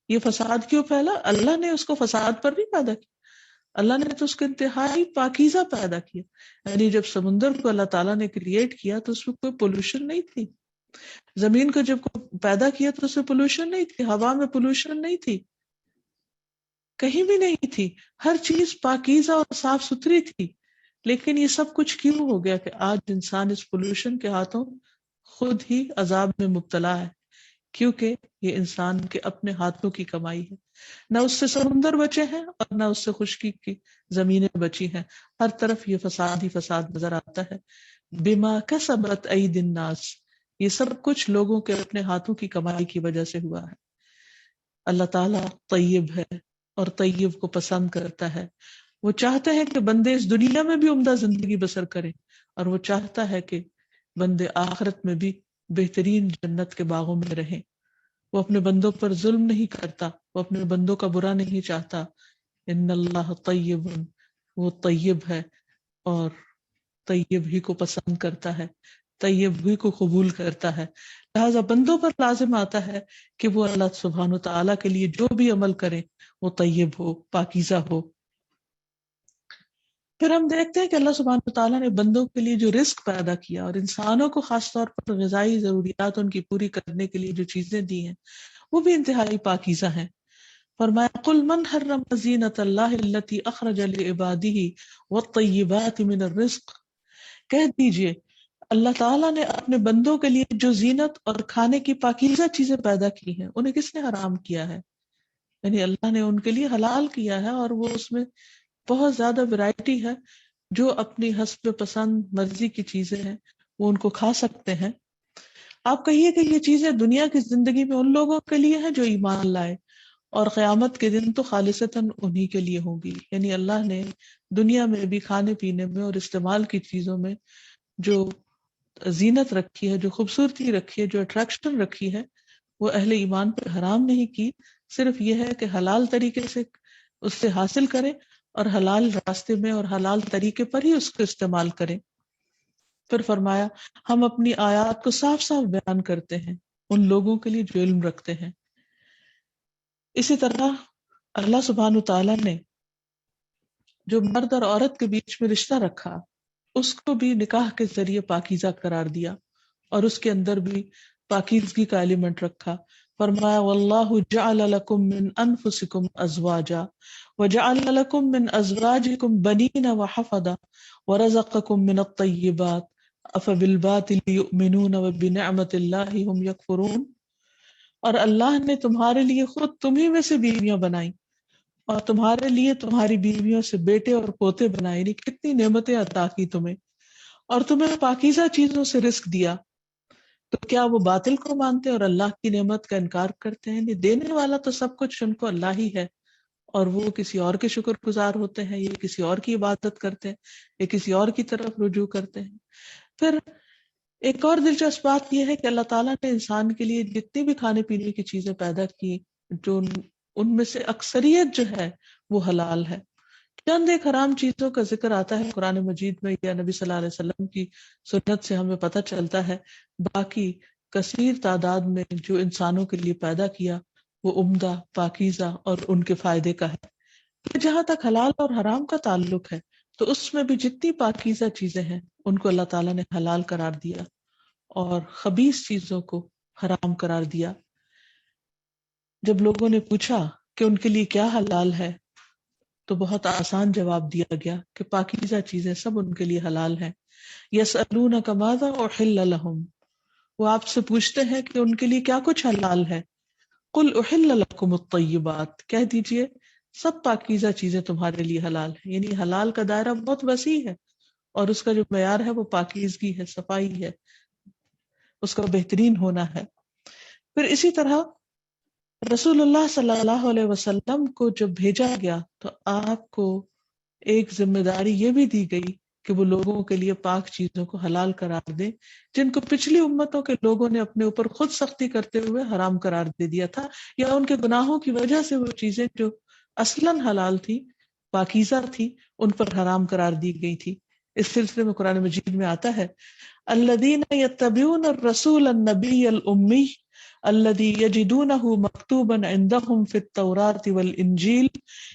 یہ فساد کیوں پھیلا؟ اللہ نے اس کو فساد پر نہیں پیدا کیا، اللہ نے تو اس کو انتہائی پاکیزہ پیدا کیا. یعنی جب سمندر کو اللہ تعالیٰ نے کریٹ کیا تو اس میں کوئی پولوشن نہیں تھی. زمین کو جب پیدا کیا تو اس میں پولوشن نہیں تھی، ہوا میں پولوشن نہیں تھی، کہیں بھی نہیں تھی. ہر چیز پاکیزہ اور صاف ستھری تھی. لیکن یہ سب کچھ کیوں ہو گیا کہ آج انسان اس پولوشن کے ہاتھوں خود ہی عذاب میں مبتلا ہے؟ کیونکہ یہ انسان کے اپنے ہاتھوں کی کمائی ہے. نہ اس سے سمندر بچے ہیں اور نہ اس سے خشکی کی زمینیں بچی ہیں. ہر طرف یہ فساد ہی فساد نظر آتا ہے. بما کسبت ایدی الناس، یہ سب کچھ لوگوں کے اپنے ہاتھوں کی کمائی کی وجہ سے ہوا ہے. اللہ تعالیٰ طیب ہے اور طیب کو پسند کرتا ہے. وہ چاہتے ہیں کہ بندے اس دنیا میں بھی عمدہ زندگی بسر کریں، اور وہ چاہتا ہے کہ بندے آخرت میں بھی بہترین جنت کے باغوں میں رہیں. وہ اپنے بندوں پر ظلم نہیں کرتا، وہ اپنے بندوں کا برا نہیں چاہتا. ان اللہ طیب، وہ طیب ہے اور طیب ہی کو پسند کرتا ہے، طیب ہی کو قبول کرتا ہے. لہذا بندوں پر لازم آتا ہے کہ وہ اللہ سبحانہ تعالیٰ کے لیے جو بھی عمل کریں وہ طیب ہو، پاکیزہ ہو. پھر ہم دیکھتے ہیں کہ اللہ سبحانہ تعالیٰ نے بندوں کے لیے جو رزق پیدا کیا اور انسانوں کو خاص طور پر غذائی ضروریات ان کی پوری کرنے کے لیے جو چیزیں دی ہیں وہ بھی انتہائی پاکیزہ ہیں. فرمایا قل من حرم زینۃ اللہ التی اخرج لعبادہ والطیبات من الرزق، کہہ دیجئے اللہ تعالیٰ نے اپنے بندوں کے لیے جو زینت اور کھانے کی پاکیزہ چیزیں پیدا کی ہیں انہیں کس نے حرام کیا ہے؟ یعنی اللہ نے ان کے لیے حلال کیا ہے، اور وہ اس میں بہت زیادہ ویرائٹی ہے. جو اپنی حسب پسند مرضی کی چیزیں ہیں وہ ان کو کھا سکتے ہیں. آپ کہیے کہ یہ چیزیں دنیا کی زندگی میں ان لوگوں کے لیے ہیں جو ایمان لائے، اور قیامت کے دن تو خالصتاً انہی کے لیے ہوں گی. یعنی اللہ نے دنیا میں بھی کھانے پینے میں اور استعمال کی چیزوں میں جو زینت رکھی ہے، جو خوبصورتی رکھی ہے، جو اٹریکشن رکھی ہے، وہ اہل ایمان پر حرام نہیں کی. صرف یہ ہے کہ حلال طریقے سے اس سے حاصل کریں اور حلال راستے میں اور حلال طریقے پر ہی اس کو استعمال کریں. پھر فرمایا ہم اپنی آیات کو صاف صاف بیان کرتے ہیں ان لوگوں کے لیے جو علم رکھتے ہیں. اسی طرح اللہ سبحانہ تعالیٰ نے جو مرد اور عورت کے بیچ میں رشتہ رکھا اس کو بھی نکاح کے ذریعے پاکیزہ قرار دیا اور اس کے اندر بھی پاکیزگی کا ایلیمنٹ رکھا. فرمایا واللہ جعل لکم من انفسکم ازواجا وجعل لکم من ازواجکم بنین وحفدا ورزقکم من الطیبات افبالباطل یؤمنون وبنعمت اللہ ہم یکفرون. اور اللہ نے تمہارے لیے خود تمہیں میں سے بیویاں بنائی اور تمہارے لیے تمہاری بیویوں سے بیٹے اور پوتے بنائے. یعنی کتنی نعمتیں عطا کی تمہیں، اور تمہیں پاکیزہ چیزوں سے رزق دیا. تو کیا وہ باطل کو مانتے اور اللہ کی نعمت کا انکار کرتے ہیں؟ دینے والا تو سب کچھ ان کو اللہ ہی ہے، اور وہ کسی اور کے شکر گزار ہوتے ہیں، یہ کسی اور کی عبادت کرتے ہیں، یہ کسی اور کی طرف رجوع کرتے ہیں. پھر ایک اور دلچسپ بات یہ ہے کہ اللہ تعالیٰ نے انسان کے لیے جتنی بھی کھانے پینے کی چیزیں پیدا کی، جو ان میں سے اکثریت جو ہے وہ حلال ہے. چند ایک حرام چیزوں کا ذکر آتا ہے قرآن مجید میں یا نبی صلی اللہ علیہ وسلم کی سنت سے ہمیں پتہ چلتا ہے. باقی کثیر تعداد میں جو انسانوں کے لیے پیدا کیا وہ عمدہ، پاکیزہ اور ان کے فائدے کا ہے. جہاں تک حلال اور حرام کا تعلق ہے تو اس میں بھی جتنی پاکیزہ چیزیں ہیں ان کو اللہ تعالیٰ نے حلال قرار دیا اور خبیث چیزوں کو حرام قرار دیا. جب لوگوں نے پوچھا کہ ان کے لیے کیا حلال ہے تو بہت آسان جواب دیا گیا کہ پاکیزہ چیزیں سب ان کے لیے حلال ہیں. یسألونک ماذا احل لہم، وہ آپ سے پوچھتے ہیں کہ ان کے لیے کیا کچھ حلال ہے. قل احل لکم الطیبات، کہہ دیجئے سب پاکیزہ چیزیں تمہارے لیے حلال ہیں. یعنی حلال کا دائرہ بہت وسیع ہے، اور اس کا جو معیار ہے وہ پاکیزگی ہے، صفائی ہے، اس کا بہترین ہونا ہے. پھر اسی طرح رسول اللہ صلی اللہ علیہ وسلم کو جب بھیجا گیا تو آپ کو ایک ذمہ داری یہ بھی دی گئی کہ وہ لوگوں کے لیے پاک چیزوں کو حلال قرار دیں، جن کو پچھلی امتوں کے لوگوں نے اپنے اوپر خود سختی کرتے ہوئے حرام قرار دے دیا تھا، یا ان کے گناہوں کی وجہ سے وہ چیزیں جو اصلاً حلال تھی، پاکیزہ تھی، ان پر حرام قرار دی گئی تھی. اس سلسلے میں قرآن مجید میں آتا ہے الذین یتبعون الرسول النبی الامی الذی یجدونہ مکتوبا عندہم فی التوراۃ والانجیل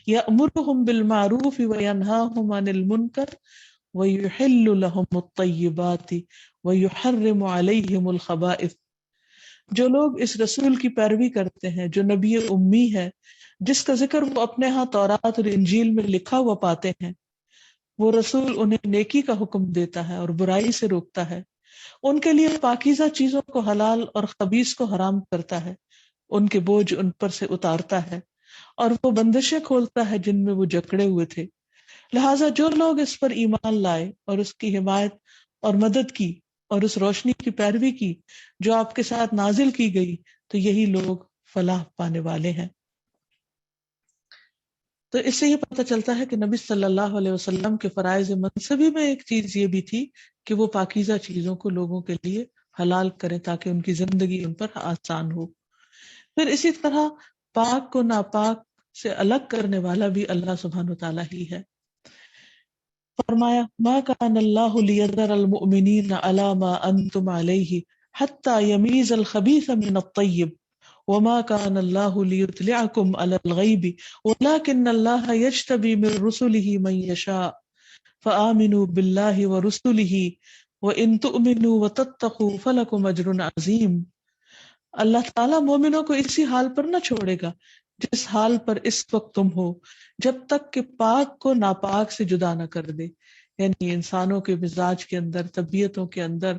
یأمرہم بالمعروف وینہاہم عن المنکر ویحل لہم الطیبات ویحرم علیہم الخبائث. جو لوگ اس رسول کی پیروی کرتے ہیں جو نبی امی ہے، جس کا ذکر وہ اپنے ہاں تورات اور انجیل میں لکھا ہوا پاتے ہیں، وہ رسول انہیں نیکی کا حکم دیتا ہے اور برائی سے روکتا ہے، ان کے لیے پاکیزہ چیزوں کو حلال اور خبیث کو حرام کرتا ہے، ان کے بوجھ ان پر سے اتارتا ہے، اور وہ بندشیں کھولتا ہے جن میں وہ جکڑے ہوئے تھے. لہٰذا جو لوگ اس پر ایمان لائے اور اس کی حمایت اور مدد کی اور اس روشنی کی پیروی کی جو آپ کے ساتھ نازل کی گئی، تو یہی لوگ فلاح پانے والے ہیں. تو اس سے یہ پتہ چلتا ہے کہ نبی صلی اللہ علیہ وسلم کے فرائض منصبی میں ایک چیز یہ بھی تھی کہ وہ پاکیزہ چیزوں کو لوگوں کے لیے حلال کریں تاکہ ان کی زندگی ان پر آسان ہو. پھر اسی طرح پاک کو ناپاک سے الگ کرنے والا بھی اللہ سبحانہ وتعالی ہی ہے. فرمایا ما کان اللہ لیذر المؤمنین علی ما انتم علیہ حتی یمیز الخبیث من الطیب وما كان الله ليطلعكم على الغيب ولكن الله يجتبي من رسله من يشاء فآمنوا بالله ورسله وإن تؤمنوا وتتقوا فلكم أجر عظيم. اللہ تعالیٰ مومنوں کو اسی حال پر نہ چھوڑے گا جس حال پر اس وقت تم ہو، جب تک کہ پاک کو ناپاک سے جدا نہ کر دے. یعنی انسانوں کے مزاج کے اندر، طبیعتوں کے اندر،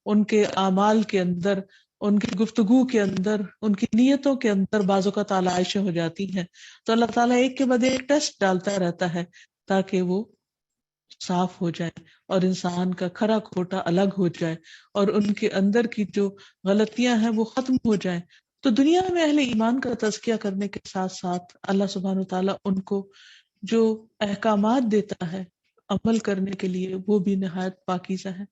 ان کے اعمال کے اندر، ان کی گفتگو کے اندر، ان کی نیتوں کے اندر بعض اوقات آلائشیں ہو جاتی ہیں، تو اللہ تعالیٰ ایک کے بعد ایک ٹیسٹ ڈالتا رہتا ہے تاکہ وہ صاف ہو جائے اور انسان کا کھرا کھوٹا الگ ہو جائے اور ان کے اندر کی جو غلطیاں ہیں وہ ختم ہو جائیں. تو دنیا میں اہل ایمان کا تزکیہ کرنے کے ساتھ ساتھ اللہ سبحانہ وتعالیٰ ان کو جو احکامات دیتا ہے عمل کرنے کے لیے وہ بھی نہایت پاکیزہ ہے.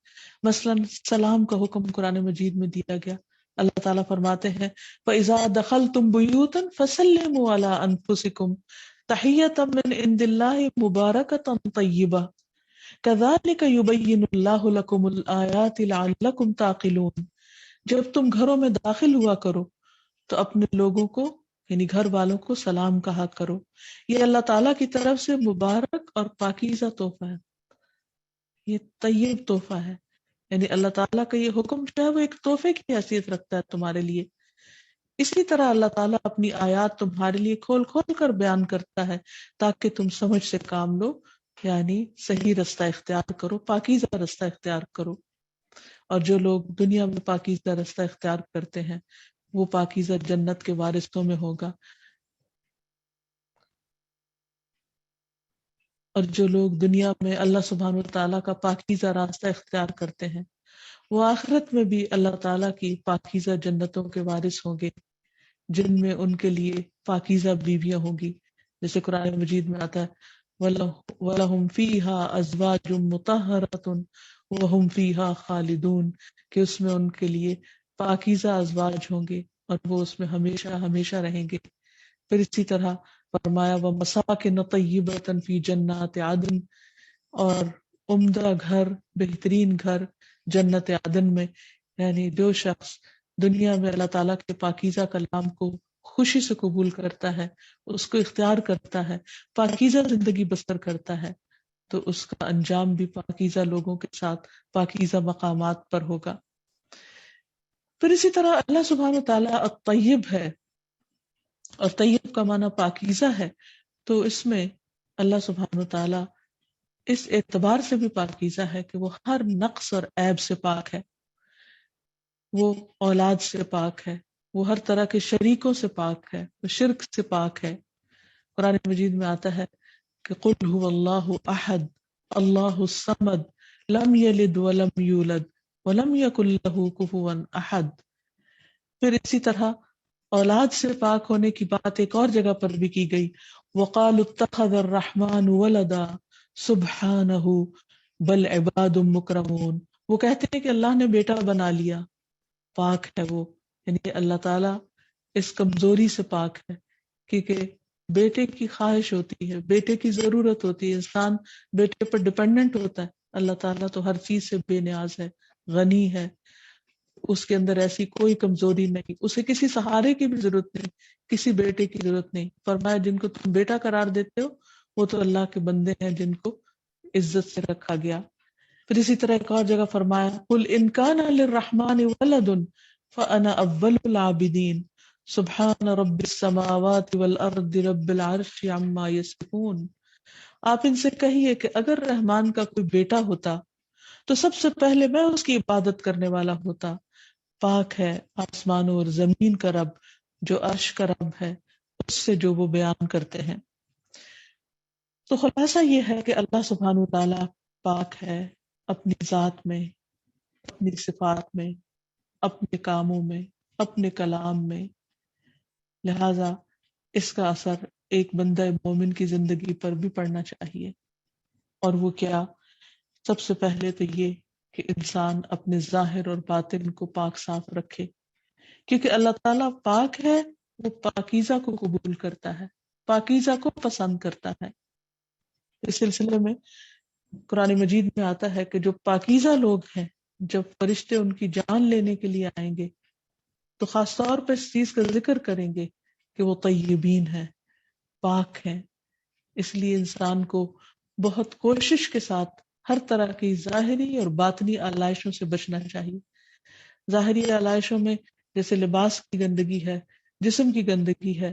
مثلا سلام کا حکم قرآن مجید میں دیا گیا. اللہ تعالیٰ فرماتے ہیں فَإِذَا دَخَلْتُمْ بُيُوتًا فَسَلِّمُوا عَلَىٰ أَنفُسِكُمْ تَحِيَّةً مِّنْ عِندِ اللَّهِ مُبَارَكَةً طَيِّبَةً كَذَلِكَ يُبَيِّنُ اللَّهُ لَكُمُ الْآيَاتِ لَعَلَّكُمْ تَعْقِلُونَ. جب تم گھروں میں داخل ہوا کرو تو اپنے لوگوں کو یعنی گھر والوں کو سلام کہا کرو، یہ اللہ تعالیٰ کی طرف سے مبارک اور پاکیزہ تحفہ ہے، یہ طیب تحفہ ہے. یعنی اللہ تعالیٰ کا یہ حکم جو ہے وہ ایک تحفے کی حیثیت رکھتا ہے تمہارے لیے. اسی طرح اللہ تعالیٰ اپنی آیات تمہارے لیے کھول کھول کر بیان کرتا ہے تاکہ تم سمجھ سے کام لو، یعنی صحیح رستہ اختیار کرو، پاکیزہ رستہ اختیار کرو. اور جو لوگ دنیا میں پاکیزہ رستہ اختیار کرتے ہیں وہ پاکیزہ جنت کے وارثوں میں ہوگا، اور جو لوگ دنیا میں اللہ سبحانہ وتعالیٰ کا پاکیزہ راستہ اختیار کرتے ہیں وہ آخرت میں بھی اللہ تعالیٰ کی پاکیزہ جنتوں کے وارث ہوں گے جن میں ان کے لیے پاکیزہ بیویاں ہوں گی. جیسے قرآن مجید میں آتا ہے وَلَهُمْ فِيهَا أَزْوَاجٌ مُطَهَّرَةٌ وَهُمْ فِيهَا خَالِدُونَ کہ اس میں ان کے لیے پاکیزہ ازواج ہوں گے اور وہ اس میں ہمیشہ ہمیشہ رہیں گے. پھر اسی طرح فرمایا وَمَسَاكِنَ طَيِّبَةً فِي جَنَّاتِ عَدْنٍ اور عمدہ گھر، بہترین گھر جنت عدن میں. یعنی جو شخص دنیا میں اللہ تعالیٰ کے پاکیزہ کلام کو خوشی سے قبول کرتا ہے، اس کو اختیار کرتا ہے، پاکیزہ زندگی بسر کرتا ہے، تو اس کا انجام بھی پاکیزہ لوگوں کے ساتھ پاکیزہ مقامات پر ہوگا. پھر اسی طرح اللہ سبحانہ تعالیٰ الطیب ہے، اور طیب کا معنی پاکیزہ ہے. تو اس میں اللہ سبحانہ تعالیٰ اس اعتبار سے بھی پاکیزہ ہے کہ وہ ہر نقص اور عیب سے پاک ہے، وہ اولاد سے پاک ہے، وہ ہر طرح کے شریکوں سے پاک ہے، وہ شرک سے پاک ہے. قرآن مجید میں آتا ہے کہ قل هو اللہ احد اللہ الصمد لم یلد ولم یولد ولم یکن له کفوا احد. پھر اسی طرح اولاد سے پاک ہونے کی بات ایک اور جگہ پر بھی کی گئی. وقالوا اتخذ الرحمن ولدا سبحانہ بل عباد مکرمون. وہ کہتے ہیں کہ اللہ نے بیٹا بنا لیا، پاک ہے وہ، یعنی اللہ تعالیٰ اس کمزوری سے پاک ہے، کیونکہ بیٹے کی خواہش ہوتی ہے، بیٹے کی ضرورت ہوتی ہے، انسان بیٹے پر ڈپینڈنٹ ہوتا ہے. اللہ تعالیٰ تو ہر چیز سے بے نیاز ہے، غنی ہے، اس کے اندر ایسی کوئی کمزوری نہیں، اسے کسی سہارے کی بھی ضرورت نہیں، کسی بیٹے کی ضرورت نہیں. فرمایا جن کو تم بیٹا قرار دیتے ہو وہ تو اللہ کے بندے ہیں جن کو عزت سے رکھا گیا. پھر اسی طرح ایک اور جگہ فرمایا قل ان کان للرحمن ولد فانا اول العابدین سبحان رب السماوات والارض رب العرش عما یصفون. آپ ان سے کہیے کہ اگر رحمان کا کوئی بیٹا ہوتا تو سب سے پہلے میں اس کی عبادت کرنے والا ہوتا. پاک ہے آسمانوں اور زمین کا رب، جو عرش کا رب ہے، اس سے جو وہ بیان کرتے ہیں. تو خلاصہ یہ ہے کہ اللہ سبحانہ وتعالی پاک ہے اپنی ذات میں، اپنی صفات میں، اپنے کاموں میں، اپنے کلام میں. لہذا اس کا اثر ایک بندہ مومن کی زندگی پر بھی پڑنا چاہیے. اور وہ کیا؟ سب سے پہلے تو یہ کہ انسان اپنے ظاہر اور باطن کو پاک صاف رکھے، کیونکہ اللہ تعالیٰ پاک ہے، وہ پاکیزہ کو قبول کرتا ہے، پاکیزہ کو پسند کرتا ہے. اس سلسلے میں قرآن مجید میں آتا ہے کہ جو پاکیزہ لوگ ہیں، جب فرشتے ان کی جان لینے کے لیے آئیں گے تو خاص طور پر اس چیز کا ذکر کریں گے کہ وہ طیبین ہیں، پاک ہیں. اس لیے انسان کو بہت کوشش کے ساتھ ہر طرح کی ظاہری اور باطنی آلائشوں سے بچنا چاہیے. ظاہری آلائشوں میں جیسے لباس کی گندگی ہے، جسم کی گندگی ہے،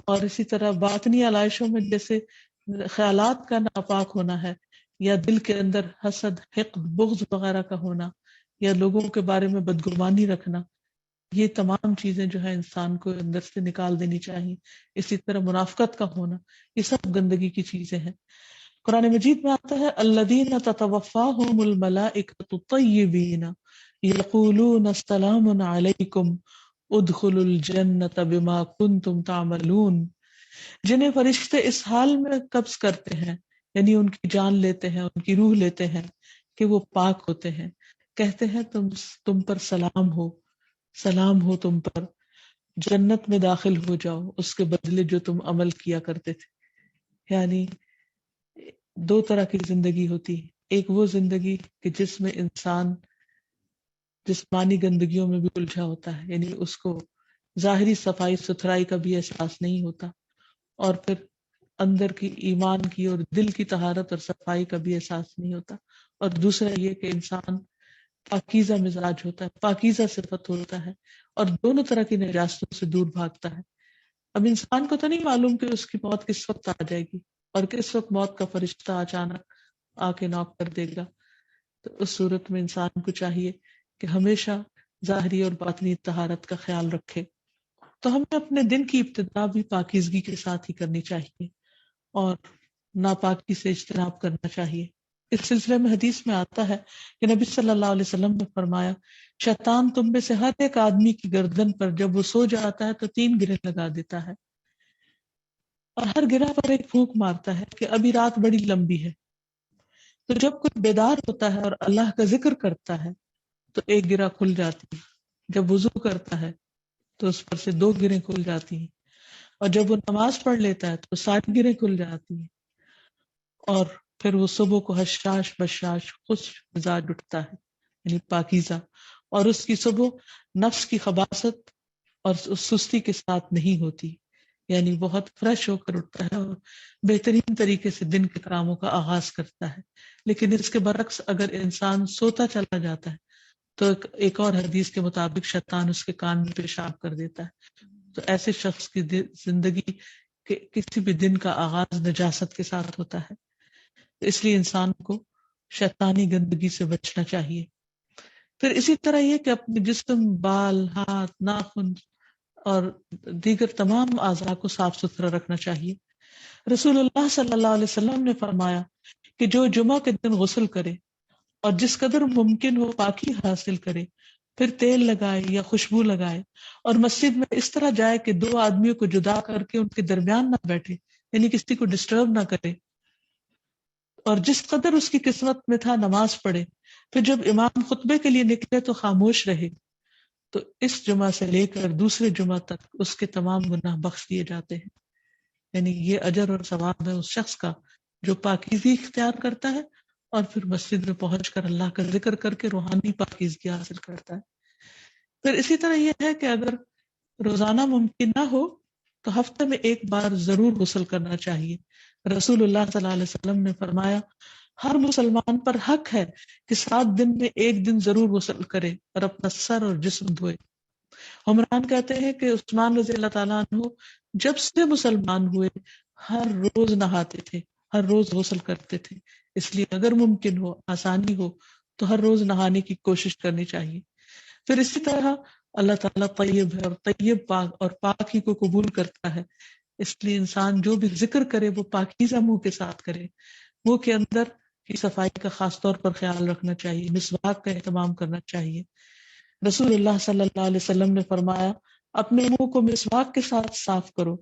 اور اسی طرح باطنی آلائشوں میں جیسے خیالات کا ناپاک ہونا ہے، یا دل کے اندر حسد، حقد، بغض وغیرہ کا ہونا، یا لوگوں کے بارے میں بدگمانی رکھنا. یہ تمام چیزیں جو ہے انسان کو اندر سے نکال دینی چاہیے. اسی طرح منافقت کا ہونا، یہ سب گندگی کی چیزیں ہیں. قرآن مجید میں آتا ہے الذین تتوفاہم الملائکۃ طیبین یقولون السلام علیکم ادخلوا الجنۃ بما کنتم تعملون. جنہیں فرشتے اس حال میں قبض کرتے ہیں، یعنی ان کی جان لیتے ہیں، ان کی روح لیتے ہیں کہ وہ پاک ہوتے ہیں، کہتے ہیں تم پر سلام ہو، سلام ہو تم پر، جنت میں داخل ہو جاؤ اس کے بدلے جو تم عمل کیا کرتے تھے. یعنی دو طرح کی زندگی ہوتی ہے. ایک وہ زندگی کہ جس میں انسان جسمانی گندگیوں میں بھی الجھا ہوتا ہے، یعنی اس کو ظاہری صفائی ستھرائی کا بھی احساس نہیں ہوتا، اور پھر اندر کی ایمان کی اور دل کی طہارت اور صفائی کا بھی احساس نہیں ہوتا. اور دوسرا یہ کہ انسان پاکیزہ مزاج ہوتا ہے، پاکیزہ صفت ہوتا ہے، اور دونوں طرح کی نجاستوں سے دور بھاگتا ہے. اب انسان کو تو نہیں معلوم کہ اس کی موت کس وقت آ جائے گی اور کس وقت موت کا فرشتہ اچانک آ کے نوک کر دے گا. تو اس صورت میں انسان کو چاہیے کہ ہمیشہ ظاہری اور باطنی طہارت کا خیال رکھے. تو ہمیں اپنے دن کی ابتدا بھی پاکیزگی کے ساتھ ہی کرنی چاہیے اور ناپاکی سے اجتناب کرنا چاہیے. اس سلسلے میں حدیث میں آتا ہے کہ نبی صلی اللہ علیہ وسلم نے فرمایا شیطان تم میں سے ہر ایک آدمی کی گردن پر جب وہ سو جاتا ہے تو 3 گرہ لگا دیتا ہے، اور ہر گرہ پر ایک پھونک مارتا ہے کہ ابھی رات بڑی لمبی ہے. تو جب کوئی بیدار ہوتا ہے اور اللہ کا ذکر کرتا ہے تو ایک گرہ کھل جاتی ہے، جب وضو کرتا ہے تو اس پر سے 2 گرہیں کھل جاتی ہیں، اور جب وہ نماز پڑھ لیتا ہے تو 7 گرہیں کھل جاتی ہیں، اور پھر وہ صبح کو حشاش بشاش خوش مزاج اٹھتا ہے، یعنی پاکیزہ. اور اس کی صبح نفس کی خباثت اور سستی کے ساتھ نہیں ہوتی، یعنی بہت فریش ہو کر اٹھتا ہے اور بہترین طریقے سے دن کے کاموں کا آغاز کرتا ہے. لیکن اس کے برعکس اگر انسان سوتا چلا جاتا ہے تو ایک اور حدیث کے مطابق شیطان اس کے کان میں پیشاب کر دیتا ہے. تو ایسے شخص کی زندگی کے کسی بھی دن کا آغاز نجاست کے ساتھ ہوتا ہے. اس لیے انسان کو شیطانی گندگی سے بچنا چاہیے. پھر اسی طرح یہ کہ اپنے جسم، بال، ہاتھ، ناخن اور دیگر تمام اعضاء کو صاف ستھرا رکھنا چاہیے. رسول اللہ صلی اللہ علیہ وسلم نے فرمایا کہ جو جمعہ کے دن غسل کرے اور جس قدر ممکن ہو پاکی حاصل کرے، پھر تیل لگائے یا خوشبو لگائے اور مسجد میں اس طرح جائے کہ دو آدمیوں کو جدا کر کے ان کے درمیان نہ بیٹھے، یعنی کسی کو ڈسٹرب نہ کرے، اور جس قدر اس کی قسمت میں تھا نماز پڑھے، پھر جب امام خطبے کے لیے نکلے تو خاموش رہے، تو اس جمعہ سے لے کر دوسرے جمعہ تک اس کے تمام گناہ بخش دیے جاتے ہیں۔ یعنی یہ اجر اور ثواب ہے اس شخص کا جو پاکیزگی اختیار کرتا ہے اور پھر مسجد میں پہنچ کر اللہ کا ذکر کر کے روحانی پاکیزگی حاصل کرتا ہے۔ پھر اسی طرح یہ ہے کہ اگر روزانہ ممکن نہ ہو تو ہفتے میں ایک بار ضرور غسل کرنا چاہیے۔ رسول اللہ صلی اللہ علیہ وسلم نے فرمایا ہر مسلمان پر حق ہے کہ 7 دن میں ایک دن ضرور غسل کرے اور اپنا سر اور جسم دھوئے۔ عمران کہتے ہیں کہ عثمان رضی اللہ تعالیٰ عنہ جب سے مسلمان ہوئے ہر روز نہاتے تھے، ہر روز غسل کرتے تھے، اس لیے اگر ممکن ہو، آسانی ہو تو ہر روز نہانے کی کوشش کرنی چاہیے۔ پھر اسی طرح اللہ تعالیٰ طیب ہے اور طیب پاک اور پاک ہی کو قبول کرتا ہے، اس لیے انسان جو بھی ذکر کرے وہ پاکیزہ منہ کے ساتھ کرے۔ منہ کے اندر کی صفائی کا خاص طور پر خیال رکھنا چاہیے، مسواک کا اہتمام کرنا چاہیے۔ رسول اللہ صلی اللہ علیہ وسلم نے فرمایا اپنے منہ کو مسواک کے ساتھ صاف کرو،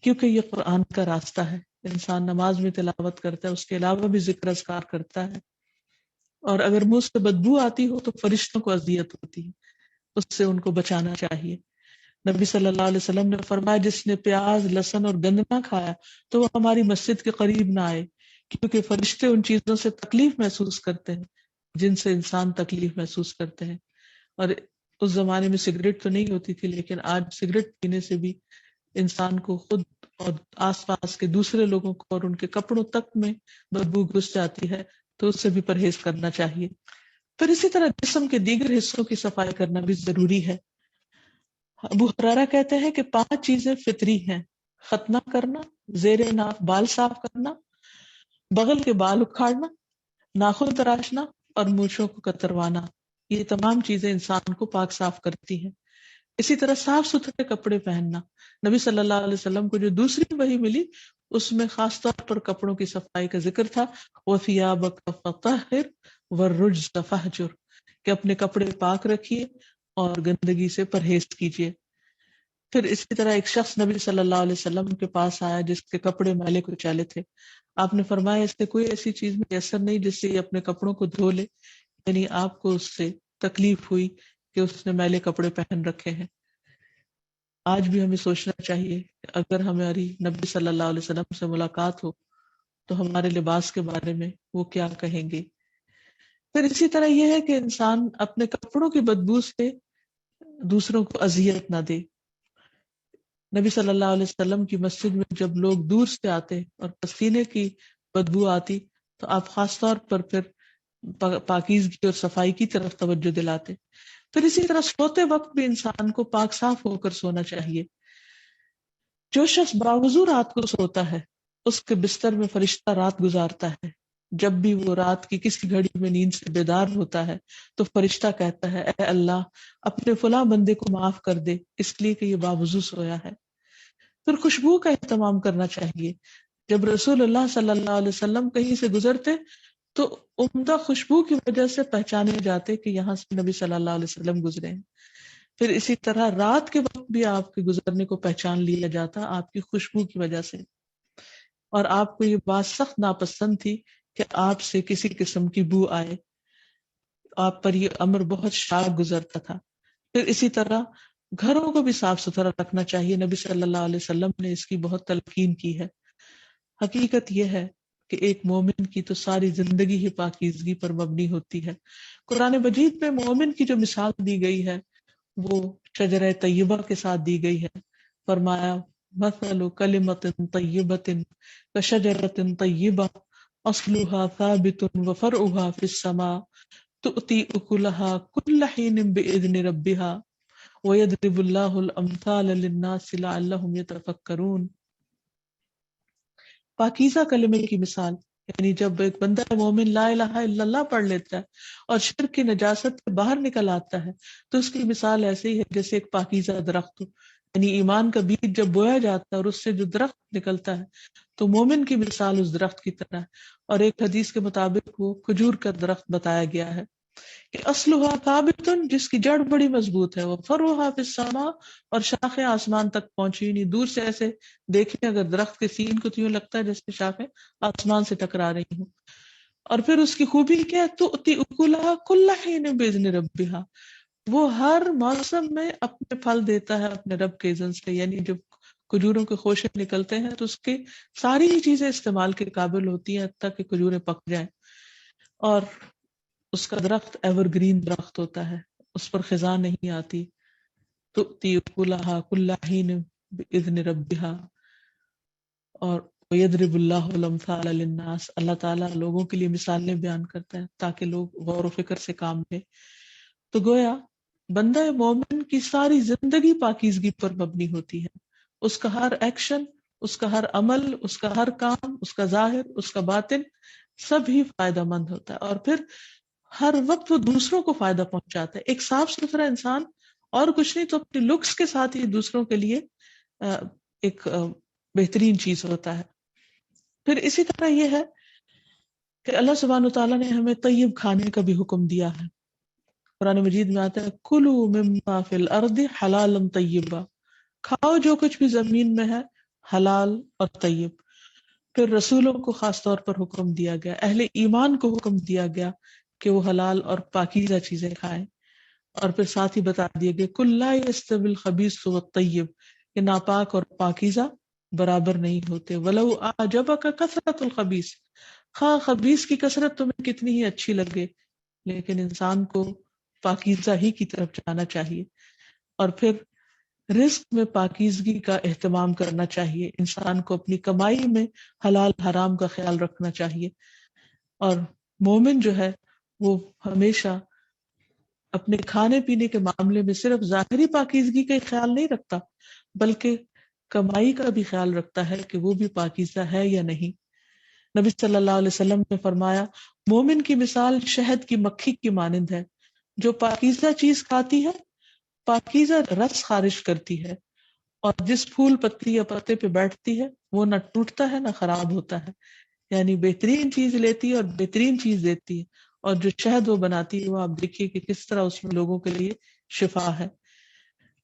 کیونکہ یہ قرآن کا راستہ ہے۔ انسان نماز میں تلاوت کرتا ہے، اس کے علاوہ بھی ذکر اذکار کرتا ہے، اور اگر منہ سے بدبو آتی ہو تو فرشتوں کو اذیت ہوتی ہے، اس سے ان کو بچانا چاہیے۔ نبی صلی اللہ علیہ وسلم نے فرمایا جس نے پیاز، لہسن اور گند نہ کھایا تو وہ ہماری مسجد کے قریب نہ آئے، کیونکہ فرشتے ان چیزوں سے تکلیف محسوس کرتے ہیں جن سے انسان تکلیف محسوس کرتے ہیں۔ اور اس زمانے میں سگریٹ تو نہیں ہوتی تھی، لیکن آج سگریٹ پینے سے بھی انسان کو خود اور آس پاس کے دوسرے لوگوں کو اور ان کے کپڑوں تک میں بدبو گھس جاتی ہے، تو اس سے بھی پرہیز کرنا چاہیے۔ پھر اسی طرح جسم کے دیگر حصوں کی صفائی کرنا بھی ضروری ہے۔ ابو ہریرہ کہتے ہیں کہ 5 چیزیں فطری ہیں: ختنہ کرنا، زیر ناف بال صاف کرنا، بغل کے بال اکھاڑنا، ناخن تراشنا اور مونچھوں کو کتروانا۔ یہ تمام چیزیں انسان کو پاک صاف کرتی ہیں۔ اسی طرح صاف ستھرے کپڑے پہننا۔ نبی صلی اللہ علیہ وسلم کو جو دوسری وحی ملی اس میں خاص طور پر کپڑوں کی صفائی کا ذکر تھا، وَثِيَابَكَ فَطَهِّرْ وَالرُّجْزَ فَاهْجُرْ، کہ اپنے کپڑے پاک رکھیے اور گندگی سے پرہیز کیجیے۔ پھر اسی طرح ایک شخص نبی صلی اللہ علیہ وسلم کے پاس آیا جس کے کپڑے میلے کچیلے تھے۔ آپ نے فرمایا اس سے کوئی ایسی چیز میسر نہیں جس سے یہ اپنے کپڑوں کو دھو لے، یعنی آپ کو اس سے تکلیف ہوئی کہ اس نے میلے کپڑے پہن رکھے ہیں۔ آج بھی ہمیں سوچنا چاہیے کہ اگر ہماری نبی صلی اللہ علیہ وسلم سے ملاقات ہو تو ہمارے لباس کے بارے میں وہ کیا کہیں گے۔ پھر اسی طرح یہ ہے کہ انسان اپنے کپڑوں کی بدبو سے دوسروں کو اذیت نہ دے۔ نبی صلی اللہ علیہ وسلم کی مسجد میں جب لوگ دور سے آتے اور پسینے کی بدبو آتی تو آپ خاص طور پر پھر پاکیزگی اور صفائی کی طرف توجہ دلاتے۔ پھر اسی طرح سوتے وقت بھی انسان کو پاک صاف ہو کر سونا چاہیے۔ جو شخص باوضو رات کو سوتا ہے اس کے بستر میں فرشتہ رات گزارتا ہے۔ جب بھی وہ رات کی کسی گھڑی میں نیند سے بیدار ہوتا ہے تو فرشتہ کہتا ہے اے اللہ اپنے فلاں بندے کو معاف کر دے اس لیے کہ یہ باوضو سویا ہے۔ پھر خوشبو کا اہتمام کرنا چاہیے۔ جب رسول اللہ صلی اللہ علیہ وسلم کہیں سے گزرتے تو عمدہ خوشبو کی وجہ سے پہچانے جاتے کہ یہاں سے نبی صلی اللہ علیہ وسلم گزرے ہیں۔ پھر اسی طرح رات کے وقت بھی آپ کے گزرنے کو پہچان لیا جاتا آپ کی خوشبو کی وجہ سے، اور آپ کو یہ بات سخت ناپسند تھی کہ آپ سے کسی قسم کی بو آئے، آپ پر یہ امر بہت شاق گزرتا تھا۔ پھر اسی طرح گھروں کو بھی صاف ستھرا رکھنا چاہیے، نبی صلی اللہ علیہ وسلم نے اس کی بہت تلقین کی ہے۔ حقیقت یہ ہے کہ ایک مومن کی تو ساری زندگی ہی پاکیزگی پر مبنی ہوتی ہے۔ قرآن مجید میں مومن کی جو مثال دی گئی ہے وہ شجرہ طیبہ کے ساتھ دی گئی ہے۔ فرمایا مثل کلمۃ طیبۃ کشجرۃ طیبہ اصلها ثابت وفرعها فی السماء تؤتی اکلها کل حین بإذن ربها ویضرب اللہ الامثال للناس لعلهم یتفکرون۔ پاکیزہ کلمے کی مثال، یعنی جب ایک بندہ مومن لا الہ الا اللہ پڑھ لیتا ہے اور شرک کی نجاست سے باہر نکل آتا ہے تو اس کی مثال ایسے ہی ہے جیسے ایک پاکیزہ درخت ہو۔ یعنی ایمان کا بیج جب بویا جاتا ہے اور اس سے جو درخت نکلتا ہے تو مومن کی مثال اس درخت کی طرح ہے. اور ایک حدیث کے مطابق وہ کھجور کا درخت بتایا گیا ہے کہ اسلحا ثابت، جس کی جڑ بڑی مضبوط ہے، وہ فروحا فی السماء، اور شاخیں آسمان تک پہنچی. نہیں دور سے ایسے دیکھیں اگر درخت کے سین کو تو یوں لگتا ہے جیسے شاخیں آسمان سے ٹکرا رہی ہوں. اور پھر اس کی خوبی کیا ہے، تؤتی اکلھا کل حین باذن ربھا، وہ ہر موسم میں اپنے پھل دیتا ہے اپنے رب کے اذن سے. یعنی جب کھجوروں کے خوشے نکلتے ہیں تو اس کی ساری ہی چیزیں استعمال کے قابل ہوتی ہیں تاکہ کھجوریں پک جائیں. اور اس کا درخت ایور گرین درخت ہوتا ہے، اس پر خزاں نہیں آتی. تؤتی اکلھا کل حین باذن ربھا. اور وَيَضْرِبُ اللَّهُ الْأَمْثَالَ لِلنَّاسِ، اللہ تعالیٰ لوگوں کے لیے مثالیں بیان کرتا ہے تاکہ لوگ غور و فکر سے کام لیں. تو گویا بندہ مومن کی ساری زندگی پاکیزگی پر مبنی ہوتی ہے. اس کا ہر ایکشن، اس کا ہر عمل، اس کا ہر کام، اس کا ظاہر، اس کا باطن سب ہی فائدہ مند ہوتا ہے. اور پھر ہر وقت وہ دوسروں کو فائدہ پہنچاتا ہے. ایک صاف ستھرا انسان اور کچھ نہیں تو اپنی لکس کے ساتھ ہی دوسروں کے لیے ایک بہترین چیز ہوتا ہے. پھر اسی طرح یہ ہے کہ اللہ سبحانہ وتعالیٰ نے ہمیں طیب کھانے کا بھی حکم دیا ہے. قرآن مجید میں آتا ہے کلوا مما فی الارض حلالا طیبا، کھاؤ جو کچھ بھی زمین میں ہے حلال اور طیب. پھر رسولوں کو خاص طور پر حکم دیا گیا، اہل ایمان کو حکم دیا گیا کہ وہ حلال اور پاکیزہ چیزیں کھائیں. اور پھر ساتھ ہی بتا دیے گئے کل لا یستوی الخبیث والطیب، کہ ناپاک اور پاکیزہ برابر نہیں ہوتے. ولو اعجبک کثرت الخبیث، خواہ خبیث کی کثرت تمہیں کتنی ہی اچھی لگے لیکن انسان کو پاکیزہ ہی کی طرف جانا چاہیے. اور پھر رزق میں پاکیزگی کا اہتمام کرنا چاہیے، انسان کو اپنی کمائی میں حلال حرام کا خیال رکھنا چاہیے. اور مومن جو ہے وہ ہمیشہ اپنے کھانے پینے کے معاملے میں صرف ظاہری پاکیزگی کا خیال نہیں رکھتا بلکہ کمائی کا بھی خیال رکھتا ہے کہ وہ بھی پاکیزہ ہے یا نہیں. نبی صلی اللہ علیہ وسلم نے فرمایا مومن کی مثال شہد کی مکھی کی مانند ہے، جو پاکیزہ چیز کھاتی ہے پاکیزہ رس خارج کرتی ہے، اور جس پھول پتی یا پتے پہ بیٹھتی ہے وہ نہ ٹوٹتا ہے نہ خراب ہوتا ہے. یعنی بہترین چیز لیتی ہے اور بہترین چیز دیتی ہے. اور جو شہد وہ بناتی ہے وہ آپ دیکھیے کہ کس طرح اس میں لوگوں کے لیے شفا ہے.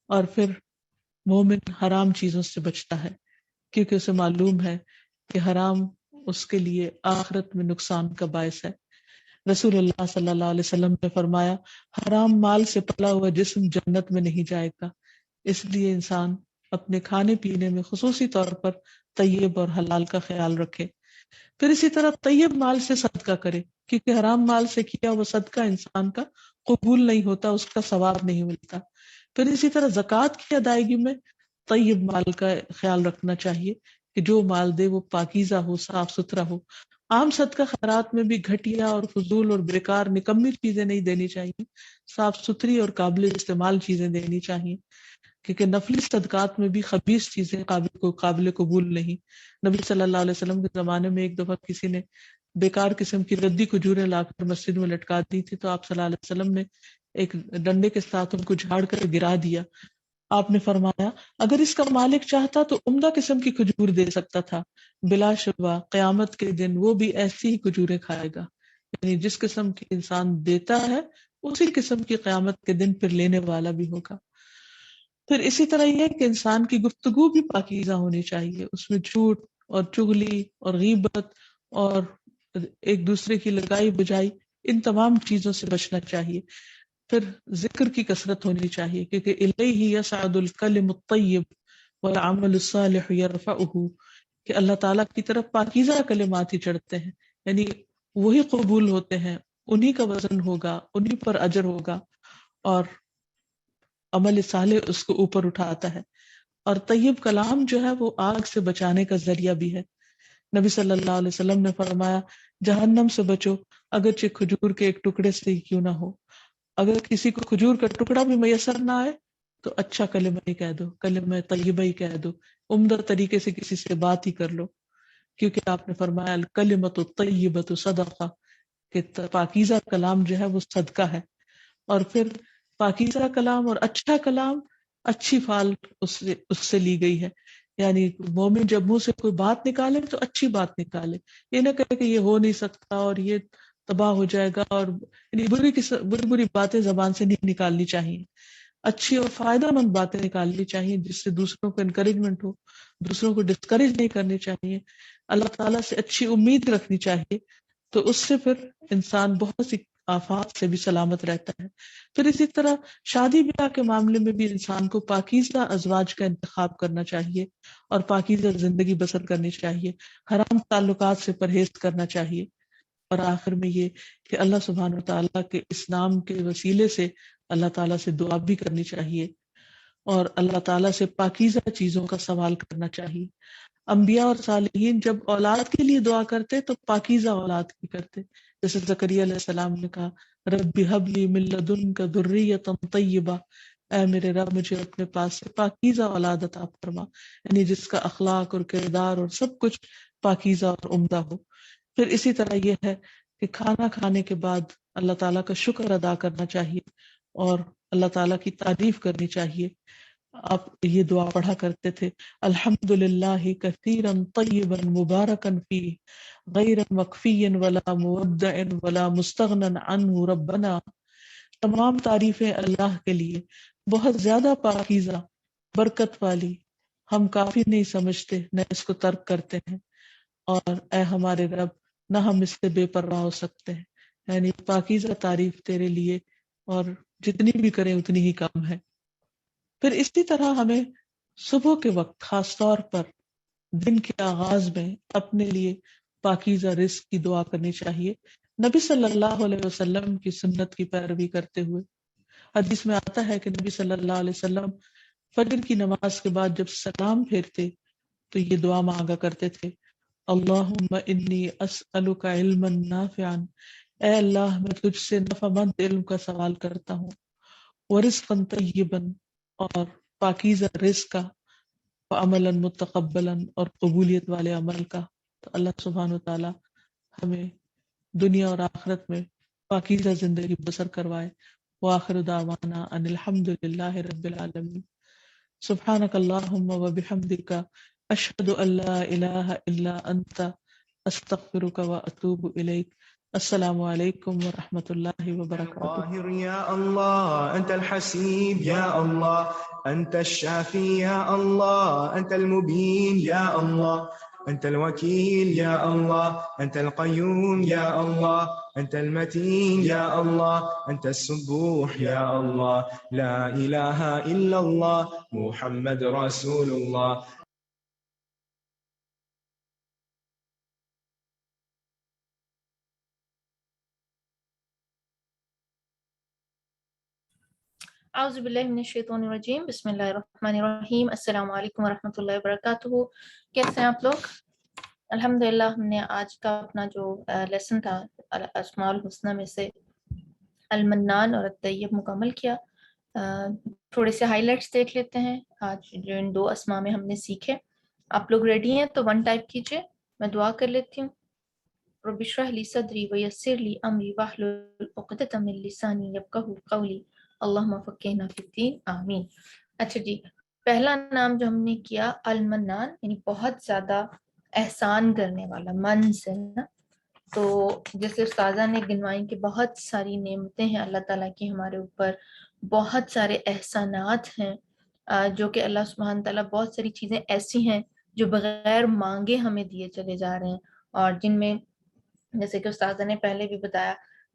اور پھر مومن حرام چیزوں سے بچتا ہے کیونکہ اسے معلوم ہے کہ حرام اس کے لیے آخرت میں نقصان کا باعث ہے. رسول اللہ صلی اللہ علیہ وسلم نے فرمایا حرام مال سے پلا ہوا جسم جنت میں نہیں جائے گا. اس لیے انسان اپنے کھانے پینے میں خصوصی طور پر طیب اور حلال کا خیال رکھے. پھر اسی طرح طیب مال سے صدقہ کرے کیونکہ حرام مال سے کیا وہ صدقہ انسان کا قبول نہیں ہوتا، اس کا ثواب نہیں ملتا. پھر اسی طرح زکوٰۃ کی ادائیگی میں طیب مال کا خیال رکھنا چاہیے کہ جو مال دے وہ پاکیزہ ہو، صاف ستھرا ہو. عام صدقہ خیرات میں بھی گھٹیا اور فضول اور بیکار نکمی چیزیں نہیں دینی چاہیے، صاف ستھری اور قابل استعمال چیزیں دینی چاہیے کیونکہ نفلی صدقات میں بھی خبیث چیزیں قابل قبول نہیں. نبی صلی اللہ علیہ وسلم کے زمانے میں ایک دفعہ کسی نے بیکار قسم کی ردی کھجوریں لا کر مسجد میں لٹکا دی تھی تو آپ صلی اللہ علیہ وسلم نے ایک ڈنڈے کے ساتھ ان کو جھاڑ کر گرا دیا. آپ نے فرمایا اگر اس کا مالک چاہتا تو عمدہ قسم کی کھجور دے سکتا تھا، بلا شبہ قیامت کے دن وہ بھی ایسی ہی کھجوریں کھائے گا. یعنی جس قسم کی انسان دیتا ہے اسی قسم کی قیامت کے دن پھر لینے والا بھی ہوگا. پھر اسی طرح یہ کہ انسان کی گفتگو بھی پاکیزہ ہونی چاہیے، اس میں جھوٹ اور چغلی اور غیبت اور ایک دوسرے کی لگائی بجائی ان تمام چیزوں سے بچنا چاہیے. پھر ذکر کی کثرت ہونی چاہیے کیونکہ الیہ یصعد الکلم الطیب والعمل الصالح یرفعہ، کہ اللہ تعالیٰ کی طرف پاکیزہ کلمات ہی چڑھتے ہیں، یعنی وہی قبول ہوتے ہیں، انہی کا وزن ہوگا، انہی پر اجر ہوگا اور عمل صالح اس کو اوپر اٹھاتا ہے. اور طیب کلام جو ہے وہ آگ سے بچانے کا ذریعہ بھی ہے. نبی صلی اللہ علیہ وسلم نے فرمایا جہنم سے بچو اگرچہ کھجور کے ایک ٹکڑے سے ہی کیوں نہ ہو. اگر کسی کو کھجور کا ٹکڑا بھی میسر نہ آئے تو اچھا کلمہ ہی کہہ دو، کلمہ طیبہ ہی کہہ دو، عمدہ طریقے سے کسی سے بات ہی کر لو کیونکہ آپ نے فرمایا الکلمۃ الطیبۃ صدقہ، کہ پاکیزہ کلام جو ہے وہ صدقہ ہے. اور پھر پاکیزہ کلام اور اچھا کلام اچھی فال اس سے لی گئی ہے. یعنی مومن جب منہ سے کوئی بات نکالے تو اچھی بات نکالے، یہ نہ کہے کہ یہ ہو نہیں سکتا اور یہ تباہ ہو جائے گا، اور یعنی بری بری باتیں زبان سے نہیں نکالنی چاہیے. اچھی اور فائدہ مند باتیں نکالنی چاہیے جس سے دوسروں کو انکریجمنٹ ہو، دوسروں کو ڈسکریج نہیں کرنی چاہیے. اللہ تعالیٰ سے اچھی امید رکھنی چاہیے، تو اس سے پھر انسان بہت سی آفات سے بھی سلامت رہتا ہے. پھر اسی طرح شادی بیاہ کے معاملے میں بھی انسان کو پاکیزہ ازواج کا انتخاب کرنا چاہیے اور پاکیزہ زندگی بسر کرنی چاہیے، حرام تعلقات سے پرہیز کرنا چاہیے. اور آخر میں یہ کہ اللہ سبحانہ و تعالیٰ کے اس نام کے وسیلے سے اللہ تعالیٰ سے دعا بھی کرنی چاہیے اور اللہ تعالیٰ سے پاکیزہ چیزوں کا سوال کرنا چاہیے. انبیاء اور صالحین جب اولاد کے لیے دعا کرتے تو پاکیزہ اولاد کی کرتے، جیسے زکریا علیہ السلام نے کہا رب ہب لی من لدنک ذریۃ طیبہ، اے میرے رب مجھے اپنے پاس سے پاکیزہ اولاد عطا فرما، یعنی جس کا اخلاق اور کردار اور سب کچھ پاکیزہ اور عمدہ ہو. پھر اسی طرح یہ ہے کہ کھانا کھانے کے بعد اللہ تعالیٰ کا شکر ادا کرنا چاہیے اور اللہ تعالیٰ کی تعریف کرنی چاہیے. آپ یہ دعا پڑھا کرتے تھے الحمد للہ کثیرا طیبا مبارکا فیہ غیر مکفی ولا مودع ولا مستغنى عنہ ربنا. تمام تعریفیں اللہ کے لیے بہت زیادہ پاکیزہ، برکت والی، ہم کافی نہیں سمجھتے نہ اس کو ترک کرتے ہیں، اور اے ہمارے رب نہ ہم اس سے بے پرواہ ہو سکتے ہیں. یعنی پاکیزہ تعریف تیرے لیے، اور جتنی بھی کریں اتنی ہی کم ہے. پھر اسی طرح ہمیں صبح کے وقت خاص طور پر دن کے آغاز میں اپنے لیے پاکیزہ رزق کی دعا کرنی چاہیے، نبی صلی اللہ علیہ وسلم کی سنت کی پیروی کرتے ہوئے. حدیث میں آتا ہے کہ نبی صلی اللہ علیہ وسلم فجر کی نماز کے بعد جب سلام پھیرتے تو یہ دعا مانگا کرتے تھے اللہم انی اسألک علما نافعا، اے اللہ میں تجھ سے نفع مند علم کا سوال کرتا ہوں، ورزقا طیبا اور پاکیزہ رزق کا، وعملا متقبلا اور قبولیت والے عمل کا. تو اللہ سبحانہ وتعالی ہمیں دنیا اور آخرت میں پاکیزہ زندگی بسر کروائے. وآخر دعوانا ان الحمد للہ رب العالمین. سبحانک اللہم وبحمدک اشہد ان لا الہ الا انت استغفرک واتوب الیک. السلام علیکم ورحمۃ اللہ وبرکاتہ. القاهر يا الله، أنت الحسيب يا الله، أنت الشافي يا الله، أنت المبين يا الله، أنت الوكيل يا الله، أنت القيوم يا الله، أنت المتين يا الله، أنت السبوح يا الله، لا إله إلا الله، محمد رسول الله. اعوذ باللہ من الشیطان الرجیم، بسم اللہ الرحمن الرحیم. السلام علیکم ورحمۃ اللہ وبرکاتہ. کیسے ہیں آپ لوگ؟ الحمدللہ ہم نے آج کا اپنا جو لیسن تھا اسماء الحسنہ میں سے المنان اور الطیب مکمل کیا. تھوڑے سے ہائی لائٹس دیکھ لیتے ہیں آج جو ان دو اسماء میں ہم نے سیکھے. آپ لوگ ریڈی ہیں تو 1 ٹائپ کیجئے، میں دعا کر لیتی ہوں. رب اشرح لی صدری ویسر لی امری واحلل عقدۃ من لسانی یفقہوا قولی اللہم فقہنا فی الدین آمین. اچھا جی، پہلا نام جو ہم نے کیا المنان، یعنی بہت زیادہ احسان کرنے والا، من سے نا. تو جیسے استاذہ نے گنوائیں کہ بہت ساری نعمتیں ہیں اللہ تعالیٰ کی ہمارے اوپر، بہت سارے احسانات ہیں جو کہ اللہ سبحانہ تعالیٰ بہت ساری چیزیں ایسی ہیں جو بغیر مانگے ہمیں دیے چلے جا رہے ہیں، اور جن میں جیسے کہ استاذہ نے پہلے بھی بتایا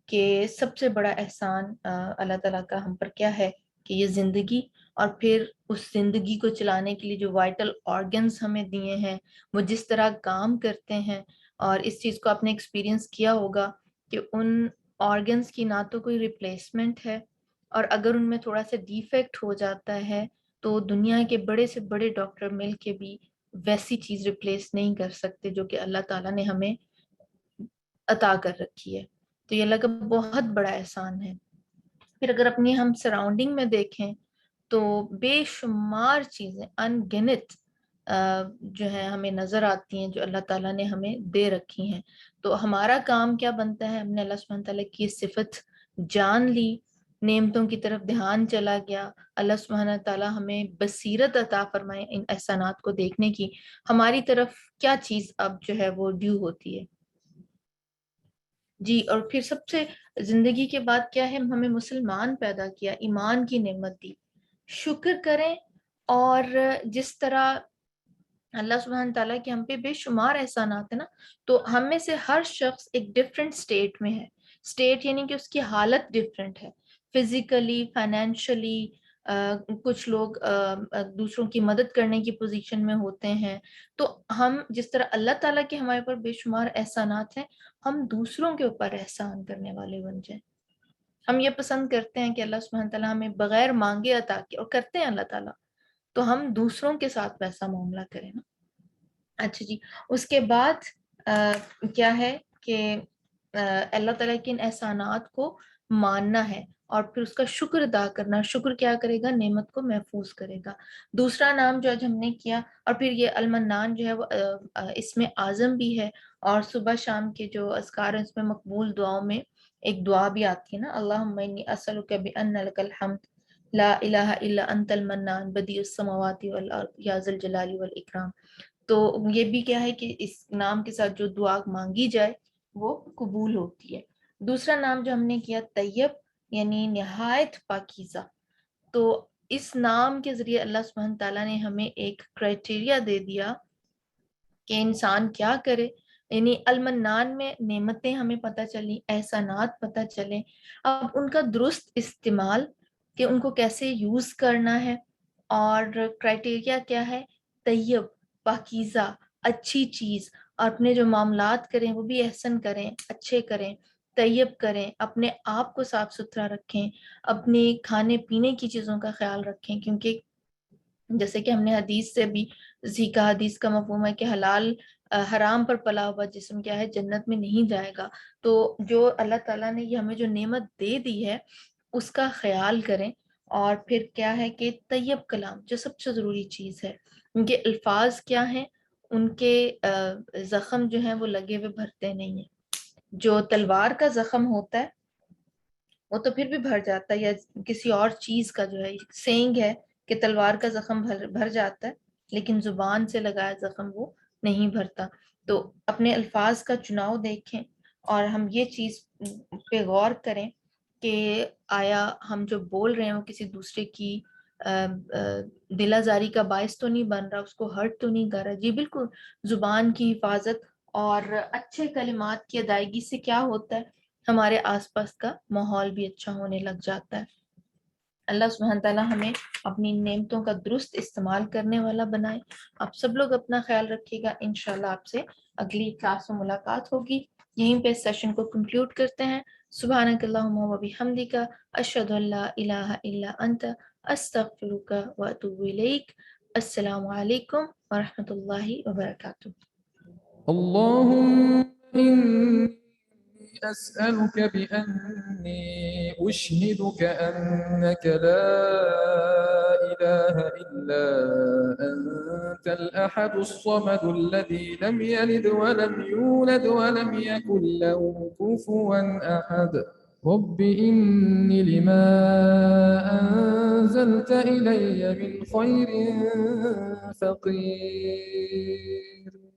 کہ سب سے بڑا احسان اللہ تعالیٰ کا ہم پر کیا ہے کہ یہ زندگی، اور پھر اس زندگی کو چلانے کے لیے جو وائٹل آرگنز ہمیں دیے ہیں وہ جس طرح کام کرتے ہیں. اور اس چیز کو آپ نے ایکسپیرینس کیا ہوگا کہ ان آرگنز کی نہ تو کوئی ریپلیسمنٹ ہے، اور اگر ان میں تھوڑا سا ڈیفیکٹ ہو جاتا ہے تو دنیا کے بڑے سے بڑے ڈاکٹر مل کے بھی ویسی چیز ریپلیس نہیں کر سکتے جو کہ اللہ تعالیٰ نے ہمیں عطا کر رکھی ہے. تو یہ اللہ کا بہت بڑا احسان ہے. پھر اگر اپنی ہم سراؤنڈنگ میں دیکھیں تو بے شمار چیزیں ان گنت جو ہیں ہمیں نظر آتی ہیں جو اللہ تعالیٰ نے ہمیں دے رکھی ہیں. تو ہمارا کام کیا بنتا ہے؟ ہم نے اللہ سبحانہ تعالیٰ کی صفت جان لی نعمتوں کی طرف دھیان چلا گیا. اللہ سبحانہ تعالیٰ ہمیں بصیرت عطا فرمائے ان احسانات کو دیکھنے کی. ہماری طرف کیا چیز اب جو ہے وہ ڈیو ہوتی ہے جی. اور پھر سب سے زندگی کے بعد کیا ہے, ہمیں مسلمان پیدا کیا, ایمان کی نعمت دی. شکر کریں. اور جس طرح اللہ سبحانہ تعالیٰ کے ہم پہ بے شمار احسانات ہیں نا, تو ہم میں سے ہر شخص ایک ڈفرینٹ اسٹیٹ میں ہے. اسٹیٹ یعنی کہ اس کی حالت ڈفرینٹ ہے, فزیکلی, فائنینشلی. کچھ لوگ دوسروں کی مدد کرنے کی پوزیشن میں ہوتے ہیں. تو ہم جس طرح اللہ تعالیٰ کے ہمارے پر بے شمار احسانات ہیں, ہم دوسروں کے اوپر احسان کرنے والے بن جائیں. ہم یہ پسند کرتے ہیں کہ اللہ سبحانہ تعالیٰ ہمیں بغیر مانگے عطا کیا, اور کرتے ہیں اللہ تعالیٰ, تو ہم دوسروں کے ساتھ ویسا معاملہ کریں نا. اچھا جی. اس کے بعد کیا ہے کہ اللہ تعالیٰ کے ان احسانات کو ماننا ہے, اور پھر اس کا شکر ادا کرنا. شکر کیا کرے گا, نعمت کو محفوظ کرے گا. دوسرا نام جو آج ہم نے کیا, اور پھر یہ المنان جو ہے وہ اس میں اعظم بھی ہے, اور صبح شام کے جو اذکار ہیں اس میں مقبول دعاؤں میں ایک دعا بھی آتی ہے نا, اللہم انی اسألک بان لک الحمد لا الہ الا انت المنان بدیع السماوات والارض یا ذا الجلال والاکرام. تو یہ بھی کیا ہے کہ اس نام کے ساتھ جو دعا مانگی جائے وہ قبول ہوتی ہے. دوسرا نام جو ہم نے کیا طیب, یعنی نہایت پاکیزہ. تو اس نام کے ذریعے اللہ سبحانہ تعالیٰ نے ہمیں ایک کرائٹیریا دے دیا کہ انسان کیا کرے. یعنی المنان میں نعمتیں ہمیں پتہ چلی, احسانات پتہ چلیں, اب ان کا درست استعمال کہ ان کو کیسے یوز کرنا ہے. اور کرائٹیریا کیا ہے, طیب, پاکیزہ, اچھی چیز. اور اپنے جو معاملات کریں وہ بھی احسن کریں, اچھے کریں, طیب کریں. اپنے آپ کو صاف ستھرا رکھیں, اپنے کھانے پینے کی چیزوں کا خیال رکھیں, کیونکہ جیسے کہ ہم نے حدیث سے بھی سیکھا, حدیث کا مفہوم ہے کہ حلال حرام پر پلا ہوا جسم کیا ہے, جنت میں نہیں جائے گا. تو جو اللہ تعالیٰ نے یہ ہمیں جو نعمت دے دی ہے اس کا خیال کریں. اور پھر کیا ہے کہ طیب کلام جو سب سے ضروری چیز ہے, ان کے الفاظ کیا ہیں, ان کے زخم جو ہیں وہ لگے ہوئے بھرتے نہیں ہیں. جو تلوار کا زخم ہوتا ہے وہ تو پھر بھی بھر جاتا ہے, یا کسی اور چیز کا جو ہے سینگ ہے کہ تلوار کا زخم بھر جاتا ہے, لیکن زبان سے لگایا زخم وہ نہیں بھرتا. تو اپنے الفاظ کا چناؤ دیکھیں, اور ہم یہ چیز پہ غور کریں کہ آیا ہم جو بول رہے ہیں وہ کسی دوسرے کی دل آزاری کا باعث تو نہیں بن رہا, اس کو ہرٹ تو نہیں کر رہا. جی بالکل, زبان کی حفاظت اور اچھے کلمات کی ادائیگی سے کیا ہوتا ہے, ہمارے آس پاس کا ماحول بھی اچھا ہونے لگ جاتا ہے. اللہ سبحانہ تعالیٰ ہمیں اپنی نعمتوں کا درست استعمال کرنے والا بنائے. آپ سب لوگ اپنا خیال رکھیے گا. انشاءاللہ آپ سے اگلی کلاس میں ملاقات ہوگی. یہیں پہ سیشن کو کنکلیوڈ کرتے ہیں. سبحانک اللہم و بحمدک اشہد ان لا الہ الا انت استغفرک و اتوب الیک. السلام علیکم ورحمۃ اللہ وبرکاتہ. اللهم إني أسألك بأني أشهدك أنك لا إله إلا أنت الأحد الصمد الذي لم يلد ولم يولد ولم يكن له كفوا أحد. رب إني لما أنزلت إلي من خير فقير.